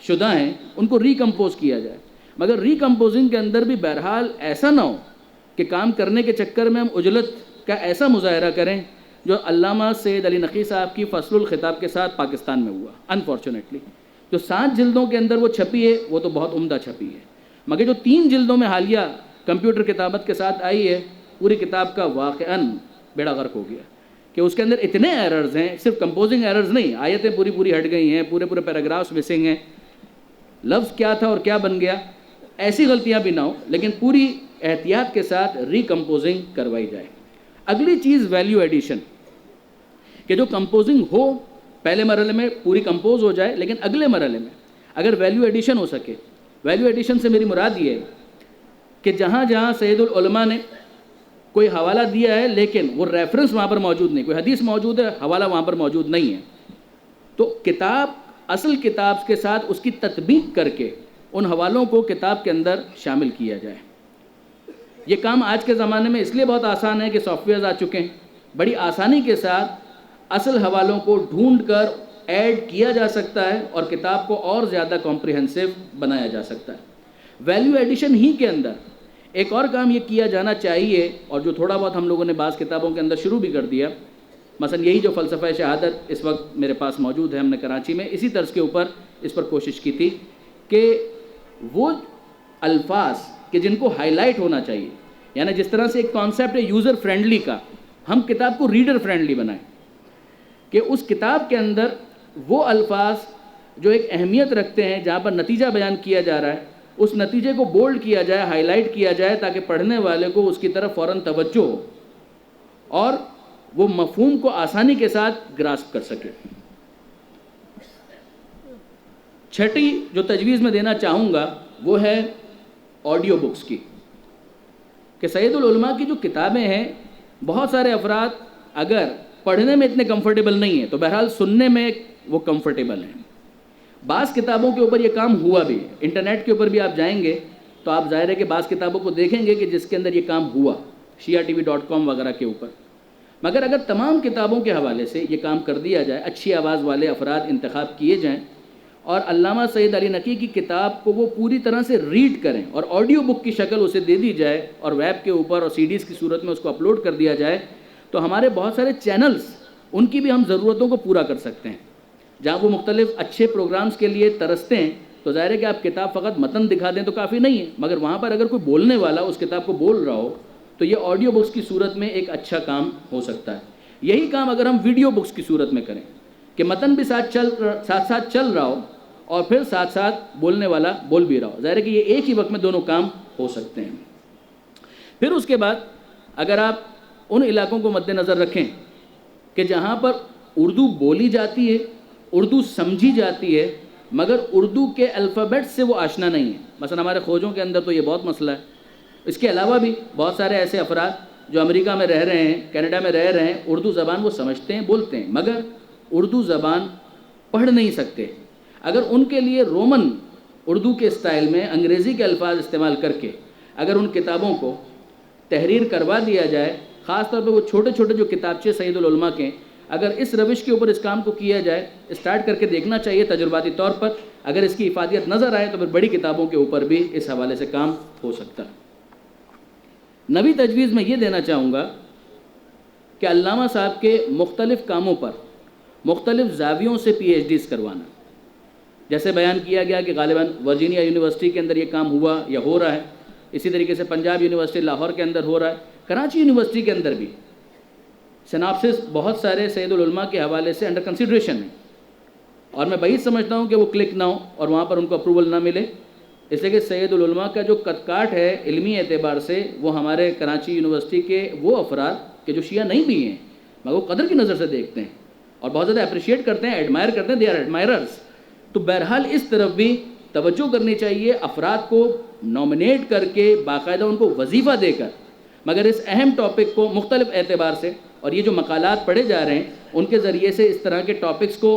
شدہ ہیں ان کو ری کمپوز کیا جائے، مگر ری کمپوزنگ کے اندر بھی بہرحال ایسا نہ ہو کہ کام کرنے کے چکر میں ہم عجلت کا ایسا مظاہرہ کریں جو علامہ سید علی نقی صاحب کی فصل الخطاب کے ساتھ پاکستان میں ہوا۔ انفارچونیٹلی جو 7 جلدوں کے اندر وہ چھپی ہے وہ تو بہت عمدہ چھپی ہے، مگر جو 3 جلدوں میں حالیہ کمپیوٹر کتابت کے ساتھ آئی ہے، پوری کتاب کا واقعاً بیڑا غرق ہو گیا کہ اس کے اندر اتنے ایررز ہیں، صرف کمپوزنگ ایررز نہیں، آیتیں پوری ہٹ گئی ہیں، پورے پیراگرافس مسنگ ہیں، لفظ کیا تھا اور کیا بن گیا، ایسی غلطیاں بھی نہ ہو، لیکن پوری احتیاط کے ساتھ ری کمپوزنگ کروائی جائے۔ اگلی چیز ویلیو ایڈیشن، کہ جو کمپوزنگ ہو پہلے مرحلے میں پوری کمپوز ہو جائے، لیکن اگلے مرحلے میں اگر ویلیو ایڈیشن ہو سکے، ویلیو ایڈیشن سے میری مراد یہ ہے کہ جہاں جہاں سید العلماء نے کوئی حوالہ دیا ہے لیکن وہ ریفرنس وہاں پر موجود نہیں، کوئی حدیث موجود ہے حوالہ وہاں پر موجود نہیں ہے، تو کتاب اصل کتاب کے ساتھ اس کی تطبیق کر کے ان حوالوں کو کتاب کے اندر شامل کیا جائے۔ یہ کام آج کے زمانے میں اس لیے بہت آسان ہے کہ سافٹ ویئرز آ چکے ہیں، بڑی آسانی کے ساتھ اصل حوالوں کو ڈھونڈ کر ایڈ کیا جا سکتا ہے اور کتاب کو اور زیادہ کمپریہنسو بنایا جا سکتا ہے۔ ویلیو ایڈیشن ہی کے اندر ایک اور کام یہ کیا جانا چاہیے، اور جو تھوڑا بہت ہم لوگوں نے بعض کتابوں کے اندر شروع بھی کر دیا، مثلا یہی جو فلسفہ شہادت اس وقت میرے پاس موجود ہے، ہم نے کراچی میں اسی طرز کے اوپر اس پر کوشش کی تھی کہ وہ الفاظ کہ جن کو ہائی لائٹ ہونا چاہیے، یعنی جس طرح سے ایک کانسیپٹ ہے یوزر فرینڈلی کا، ہم کتاب کو ریڈر فرینڈلی بنائیں، کہ اس کتاب کے اندر وہ الفاظ جو ایک اہمیت رکھتے ہیں، جہاں پر نتیجہ بیان کیا جا رہا ہے، اس نتیجے کو بولڈ کیا جائے، ہائی لائٹ کیا جائے، تاکہ پڑھنے والے کو اس کی طرف فوراً توجہ ہو اور وہ مفہوم کو آسانی کے ساتھ گراسپ کر سکے۔ چھٹی جو تجویز میں دینا چاہوں گا وہ ہے آڈیو بکس کی، کہ سید العلماء کی جو کتابیں ہیں، بہت سارے افراد اگر پڑھنے میں اتنے کمفرٹیبل نہیں ہیں تو بہرحال سننے میں وہ کمفرٹیبل ہیں۔ بعض کتابوں کے اوپر یہ کام ہوا بھی ہے، انٹرنیٹ کے اوپر بھی آپ جائیں گے تو آپ ظاہر ہے کہ بعض کتابوں کو دیکھیں گے کہ جس کے اندر یہ کام ہوا، shiatv.com وغیرہ کے اوپر، مگر اگر تمام کتابوں کے حوالے سے یہ کام کر دیا جائے، اچھی آواز والے افراد انتخاب کیے جائیں اور علامہ سید علی نقی کی کتاب کو وہ پوری طرح سے ریڈ کریں اور آڈیو بک کی شکل اسے دے دی جائے اور ویب کے اوپر اور CDs کی صورت میں اس کو اپلوڈ کر دیا جائے، تو ہمارے بہت سارے چینلز ان کی بھی ہم ضرورتوں کو پورا کر سکتے ہیں۔ جہاں وہ مختلف اچھے پروگرامز کے لیے ترستے ہیں تو ظاہر ہے کہ آپ کتاب فقط متن دکھا دیں تو کافی نہیں ہے، مگر وہاں پر اگر کوئی بولنے والا اس کتاب کو بول رہا ہو تو یہ آڈیو بکس کی صورت میں ایک اچھا کام ہو سکتا ہے۔ یہی کام اگر ہم ویڈیو بکس کی صورت میں کریں کہ متن بھی ساتھ ساتھ چل رہا ہو اور پھر ساتھ ساتھ بولنے والا بول بھی رہا ہو، ظاہر ہے کہ یہ ایک ہی وقت میں دونوں کام ہو سکتے ہیں۔ پھر اس کے بعد اگر آپ ان علاقوں کو مد نظر رکھیں کہ جہاں پر اردو بولی جاتی ہے، اردو سمجھی جاتی ہے، مگر اردو کے الفابیٹ سے وہ آشنا نہیں ہے، مثلا ہمارے خوجوں کے اندر تو یہ بہت مسئلہ ہے۔ اس کے علاوہ بھی بہت سارے ایسے افراد جو امریکہ میں رہ رہے ہیں، کینیڈا میں رہ رہے ہیں، اردو زبان وہ سمجھتے ہیں، بولتے ہیں، مگر اردو زبان پڑھ نہیں سکتے۔ اگر ان کے لیے رومن اردو کے اسٹائل میں انگریزی کے الفاظ استعمال کر کے اگر ان کتابوں کو تحریر کروا دیا جائے، خاص طور پہ وہ چھوٹے چھوٹے جو کتابچے سید العلماء کے، اگر اس روش کے اوپر اس کام کو کیا جائے، اسٹارٹ کر کے دیکھنا چاہیے تجرباتی طور پر، اگر اس کی افادیت نظر آئے تو پھر بڑی کتابوں کے اوپر بھی اس حوالے سے کام ہو سکتا ہے۔ نوی تجویز میں یہ دینا چاہوں گا کہ علامہ صاحب کے مختلف کاموں پر مختلف زاویوں سے PhDs کروانا، جیسے بیان کیا گیا کہ غالباً ورجینیا یونیورسٹی کے اندر یہ کام ہوا یا ہو رہا ہے، اسی طریقے سے پنجاب یونیورسٹی لاہور کے اندر ہو رہا ہے، کراچی یونیورسٹی کے اندر بھی سناپسس بہت سارے سید العلماء کے حوالے سے انڈر کنسیڈریشن ہیں، اور میں بعید سمجھتا ہوں کہ وہ کلک نہ ہو اور وہاں پر ان کو اپروول نہ ملے، اس لیے کہ سید العلماء کا جو قد کاٹ ہے علمی اعتبار سے وہ ہمارے کراچی یونیورسٹی کے وہ افراد کہ جو شیعہ نہیں بھی ہیں مگر وہ قدر کی نظر سے دیکھتے ہیں اور بہت زیادہ اپریشیٹ کرتے ہیں، ایڈمائر کرتے ہیں، دے آر ایڈمائررز، تو بہرحال اس طرف بھی توجہ کرنی چاہیے، افراد کو نامنیٹ کر کے باقاعدہ ان کو وظیفہ دے کر، مگر اس اہم ٹاپک کو مختلف اعتبار سے، اور یہ جو مقالات پڑھے جا رہے ہیں ان کے ذریعے سے اس طرح کے ٹاپکس کو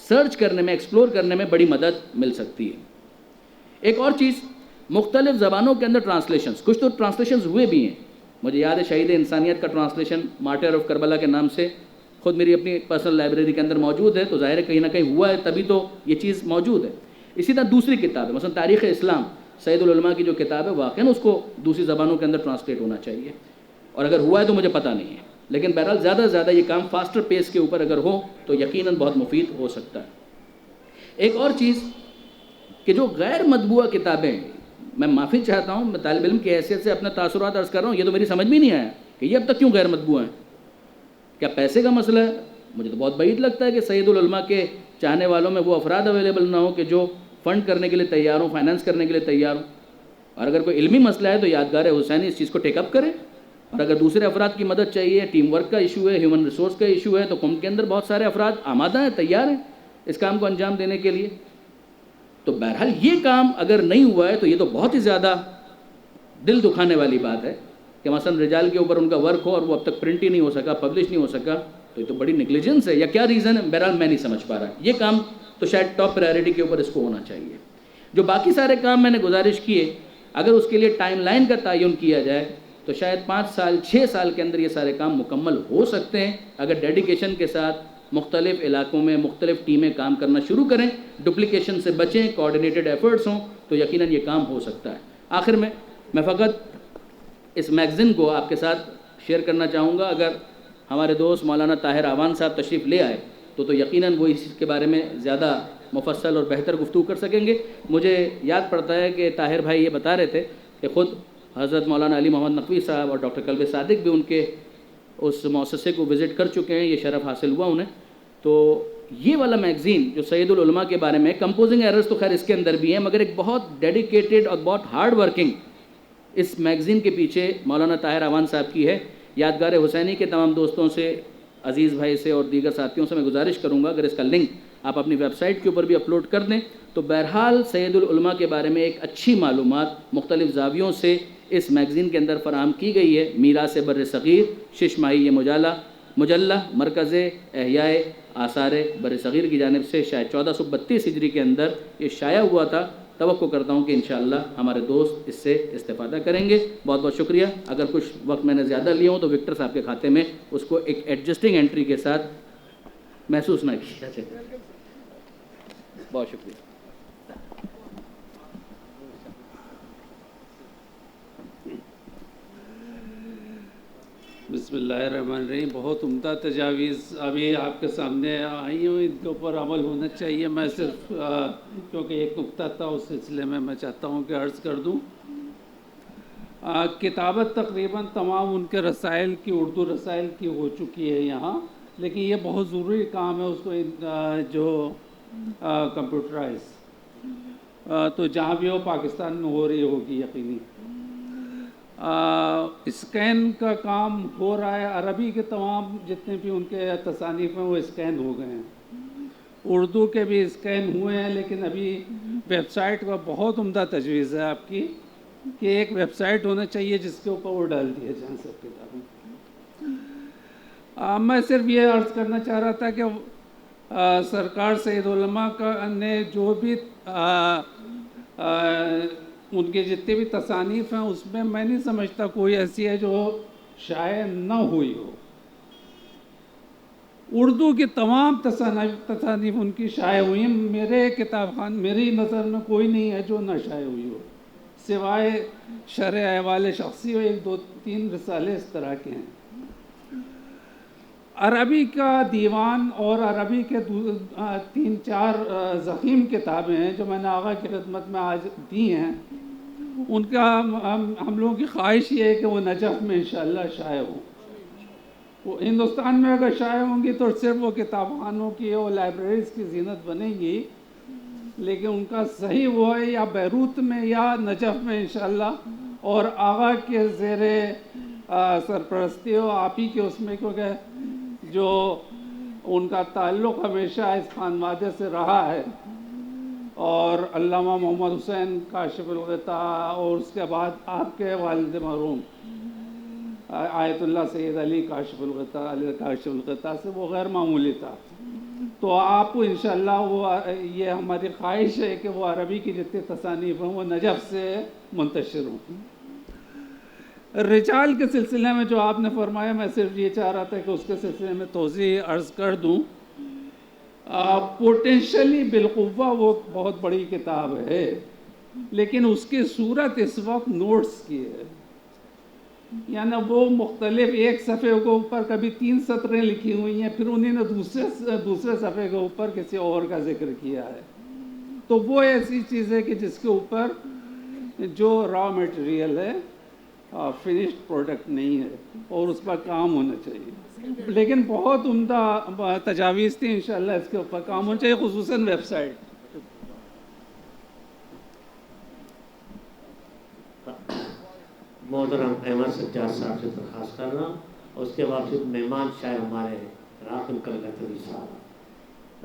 سرچ کرنے میں، ایکسپلور کرنے میں بڑی مدد مل سکتی ہے۔ ایک اور چیز، مختلف زبانوں کے اندر ٹرانسلیشنز، کچھ تو ٹرانسلیشنز ہوئے بھی ہیں، مجھے یاد ہے شہید انسانیت کا ٹرانسلیشن مارٹر آف کربلا کے نام سے خود میری اپنی پرسنل لائبریری کے اندر موجود ہے، تو ظاہر ہے کہیں نہ کہیں ہوا ہے تبھی تو یہ چیز موجود ہے۔ اسی طرح دوسری کتاب ہے، مثلا تاریخ اسلام سید العلماء کی جو کتاب ہے، واقعاً اس کو دوسری زبانوں کے اندر ٹرانسلیٹ ہونا چاہیے، اور اگر ہوا ہے تو مجھے پتہ نہیں ہے، لیکن بہرحال زیادہ سے زیادہ یہ کام فاسٹر پیس کے اوپر اگر ہو تو یقیناً بہت مفید ہو سکتا ہے۔ ایک اور چیز کہ جو غیر مطبوعہ کتابیں ہیں، میں معافی چاہتا ہوں، میں طالب علم کی حیثیت سے اپنے تاثرات عرض کر رہا ہوں، یہ تو میری سمجھ میں نہیں آیا کہ یہ اب تک کیوں غیر مطبوعہ ہیں، کیا پیسے کا مسئلہ ہے؟ مجھے تو بہت بعید لگتا ہے کہ سید العلماء کے چاہنے والوں میں وہ افراد اویلیبل نہ ہو کہ جو فنڈ کرنے کے لیے تیار ہوں، فائنانس کرنے کے لیے تیار ہوں، اور اگر کوئی علمی مسئلہ ہے تو یادگار حسینی اس چیز کو ٹیک اپ کرے، اور اگر دوسرے افراد کی مدد چاہیے، ٹیم ورک کا ایشو ہے، ہیومن ریسورس کا ایشو ہے، تو قوم کے اندر بہت سارے افراد آمادہ ہیں، تیار ہیں اس کام کو انجام دینے کے لیے۔ تو بہرحال یہ کام اگر نہیں ہوا ہے تو یہ تو بہت ہی زیادہ دل دکھانے والی بات ہے کہ مثلا رجال کے اوپر ان کا ورک ہو اور وہ اب تک پرنٹ ہی نہیں ہو سکا، پبلش نہیں ہو سکا، تو یہ تو بڑی نیگلیجنس ہے یا کیا ریزن ہے؟ بہرحال میں نہیں سمجھ پا رہا. یہ کام تو شاید ٹاپ پرائرٹی کے اوپر اس کو ہونا چاہیے. جو باقی سارے کام میں نے گزارش کیے، اگر اس کے لیے ٹائم لائن کا تعین کیا جائے تو شاید 5 سال 6 سال کے اندر یہ سارے کام مکمل ہو سکتے ہیں اگر ڈیڈیکیشن کے ساتھ مختلف علاقوں میں مختلف ٹیمیں کام کرنا شروع کریں، ڈپلیکیشن سے بچیں، کوآرڈینیٹڈ ایفرٹس ہوں، تو یقیناً یہ کام ہو سکتا ہے. آخر میں فقط اس میگزین کو آپ کے ساتھ شیئر کرنا چاہوں گا. اگر ہمارے دوست مولانا طاہر اعوان صاحب تشریف لے آئے تو یقیناً وہ اس کے بارے میں زیادہ مفصل اور بہتر گفتگو کر سکیں گے. مجھے یاد پڑتا ہے کہ طاہر بھائی یہ بتا رہے تھے کہ خود حضرت مولانا علی محمد نقوی صاحب اور ڈاکٹر کلب صادق بھی ان کے اس مؤسسے کو وزٹ کر چکے ہیں، یہ شرف حاصل ہوا انہیں. تو یہ والا میگزین جو سید العلماء کے بارے میں، کمپوزنگ ایررز تو خیر اس کے اندر بھی ہیں، مگر ایک بہت ڈیڈیکیٹڈ اور بہت ہارڈ ورکنگ اس میگزین کے پیچھے مولانا طاہر اعوان صاحب کی ہے. یادگار حسینی کے تمام دوستوں سے، عزیز بھائی سے اور دیگر ساتھیوں سے میں گزارش کروں گا اگر اس کا لنک آپ اپنی ویب سائٹ کے اوپر بھی اپلوڈ کر دیں تو بہرحال سید العلماء کے بارے میں ایک اچھی معلومات مختلف زاویوں سے اس میگزین کے اندر فراہم کی گئی ہے. میراث بر صغیر 6 ماہی مجلہ مرکز احیاء آثار بر صغیر کی جانب سے شاید 1432 ہجری کے اندر یہ شائع ہوا تھا. توقع کرتا ہوں کہ انشاءاللہ ہمارے دوست اس سے استفادہ کریں گے. بہت بہت شکریہ. اگر کچھ وقت میں نے زیادہ لیا ہوں تو وکٹر صاحب کے کھاتے میں اس کو ایک ایڈجسٹنگ انٹری کے ساتھ محسوس نہ کیا جائے. بہت شکریہ. بسم اللہ الرحمن الرحیم. بہت عمدہ تجاویز ابھی آپ کے سامنے آئی ہوں، ان کے اوپر عمل ہونا چاہیے. میں صرف کیونکہ ایک نقطہ تھا اس سلسلے میں چاہتا ہوں کہ عرض کر دوں. کتابت تقریباً تمام ان کے رسائل کی، اردو رسائل کی ہو چکی ہے یہاں، لیکن یہ بہت ضروری کام ہے اس کو جو کمپیوٹرائز تو جہاں بھی ہو پاکستان میں ہو رہی ہوگی یقینی. اسکین کا کام ہو رہا ہے. عربی کے تمام جتنے بھی ان کے تصانیف ہیں وہ اسکین ہو گئے ہیں. اردو کے بھی اسکین ہوئے ہیں، لیکن ابھی ویب سائٹ کا بہت عمدہ تجویز ہے آپ کی کہ ایک ویب سائٹ ہونا چاہیے جس کے اوپر وہ ڈال دیے جائیں سب کتابیں. میں صرف یہ عرض کرنا چاہ رہا تھا کہ سرکار سید علماء نے جو بھی ان کے جتنے بھی تصانیف ہیں اس میں نہیں سمجھتا کوئی ایسی ہے جو شائع نہ ہوئی ہو. اردو کی تمام تصانیف ان کی شائع ہوئی ہیں. میرے کتاب خان میری نظر میں کوئی نہیں ہے جو نہ شائع ہوئی ہو، سوائے شرح احوال شخصی اور 1 2 3 رسالے اس طرح کے ہیں. عربی کا دیوان اور عربی کے 3 4 ضخیم کتابیں ہیں جو میں نے آقا کی خدمت میں آج دی ہیں. ان کا ہم لوگوں کی خواہش یہ ہے کہ وہ نجف میں انشاءاللہ شائع ہوں. وہ ہندوستان میں اگر شائع ہوں گی تو صرف وہ کتاب خانوں کی اور لائبریریز کی زینت بنے گی، لیکن ان کا صحیح وہ ہے یا بیروت میں یا نجف میں انشاءاللہ، اور آقا کے زیر سرپرستی ہو آپ ہی کے اس میں، کیونکہ جو ان کا تعلق ہمیشہ اس خانوادے سے رہا ہے. اور علامہ محمد حسین کاشف الغطاء اور اس کے بعد آپ کے والد مرحوم آیت اللہ سید علی کاشف الغطاء سے وہ غیر معمولی تھا. تو آپ انشاءاللہ وہ یہ ہماری خواہش ہے کہ وہ عربی کی جتنے تصانیف ہیں وہ نجف سے منتشر ہوں. رجال کے سلسلے میں جو آپ نے فرمایا، میں صرف یہ چاہ رہا تھا کہ اس کے سلسلے میں توضیح عرض کر دوں. پوٹینشلی بالقوہ وہ بہت بڑی کتاب ہے، لیکن اس کی صورت اس وقت نوٹس کی ہے. یعنی وہ مختلف ایک صفحے کے اوپر کبھی 3 سطریں لکھی ہوئی ہیں، پھر انہیں نے دوسرے صفحے کے اوپر کسی اور کا ذکر کیا ہے. تو وہ ایسی چیز ہے کہ جس کے اوپر جو را میٹیریل ہے فنشڈ پروڈکٹ نہیں ہے اور اس پر کام ہونا چاہیے. لیکن بہت عمدہ تجاویز تھی، انشاءاللہ اس کے اوپر کام ہونا چاہیے، خصوصاً ویب سائٹ. محترم احمد سجاد صاحب سے درخواست کر رہا ہوں، اور اس کے بعد پھر مہمان شاید ہمارے راکم کلگتوی صاحب.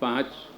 5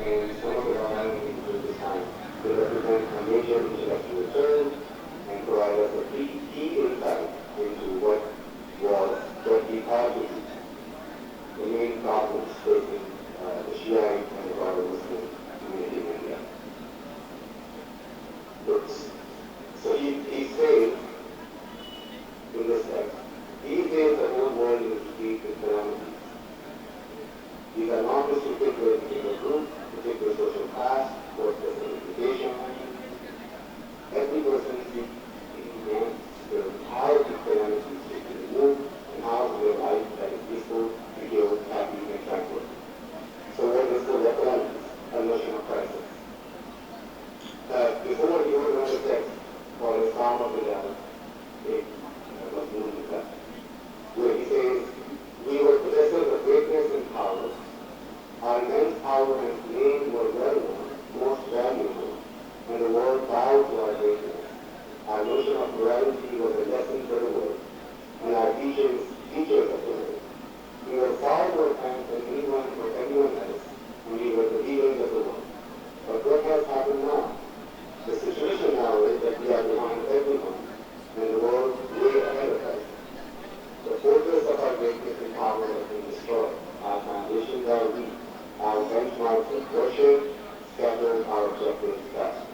and some of the biographies of this time will represent a major intellectual turn and provide us a key insight into what we are to be the main problems facing the Shiite and the broader Muslim community in India. So he says in this text, these days the whole world is deep in calamities. These are not restricted to a particular group, particular social class, or specific education. Every person seeks how these calamities should be removed and how to live life that is peaceful, secure, happy, and tranquil. So what is the calamities? A notion of crisis. Before you were going to text for Islam of the Jannah, where he says, we were possessors of greatness and power. Our immense power and name were well known, most valuable, and the world bowed to our greatness. Our notion of morality was a lesson for the world, and our teachers of the world. We were far more kind than anyone or anyone else, and we were the leaders of the world. But what has happened now? The situation now is that we are behind everyone, and the world way ahead of us. The fortress of our greatness and power has been destroyed. Our foundations are weak. Our benchmarks of worship scattered, our objectives dust.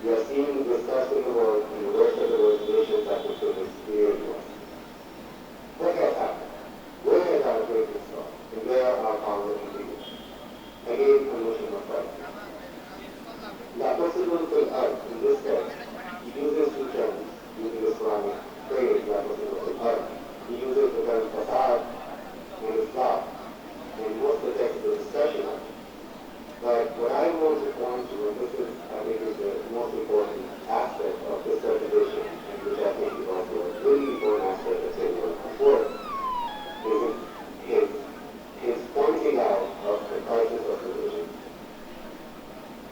We are seeing disgust in the world, and the worst of the world's nations have become superior to us. What has happened? Where has our greatness gone? And where are our power and leaders? Again, a notion of Christ. La possible fil ard, in this text, he uses two terms using this Quranic phrase, la possible fil ard. He uses the term fasad and Islam, and most of the text is a discussion of it. But what I want to point to, and this is, I think, is the most important aspect of this presentation, and which I think is also a really important aspect of saying before, is his pointing out of the crisis of religion.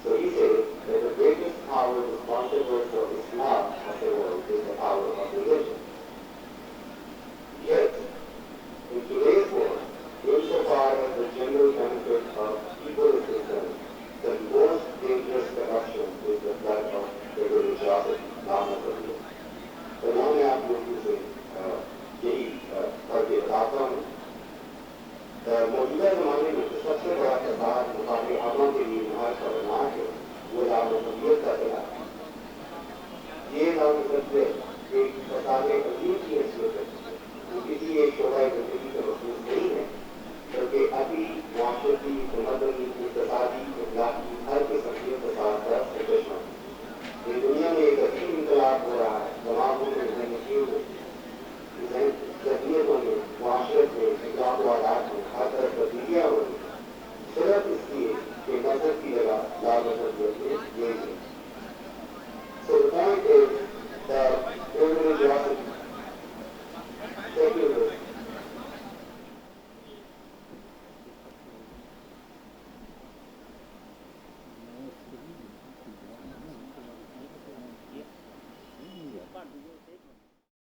So he says that the greatest power responsible for Islam of the world is the power of religion. Yet, in today's world, insofar as the general benefit of people is concerned, the most dangerous corruption is the blood of the religiosity, not of the religion.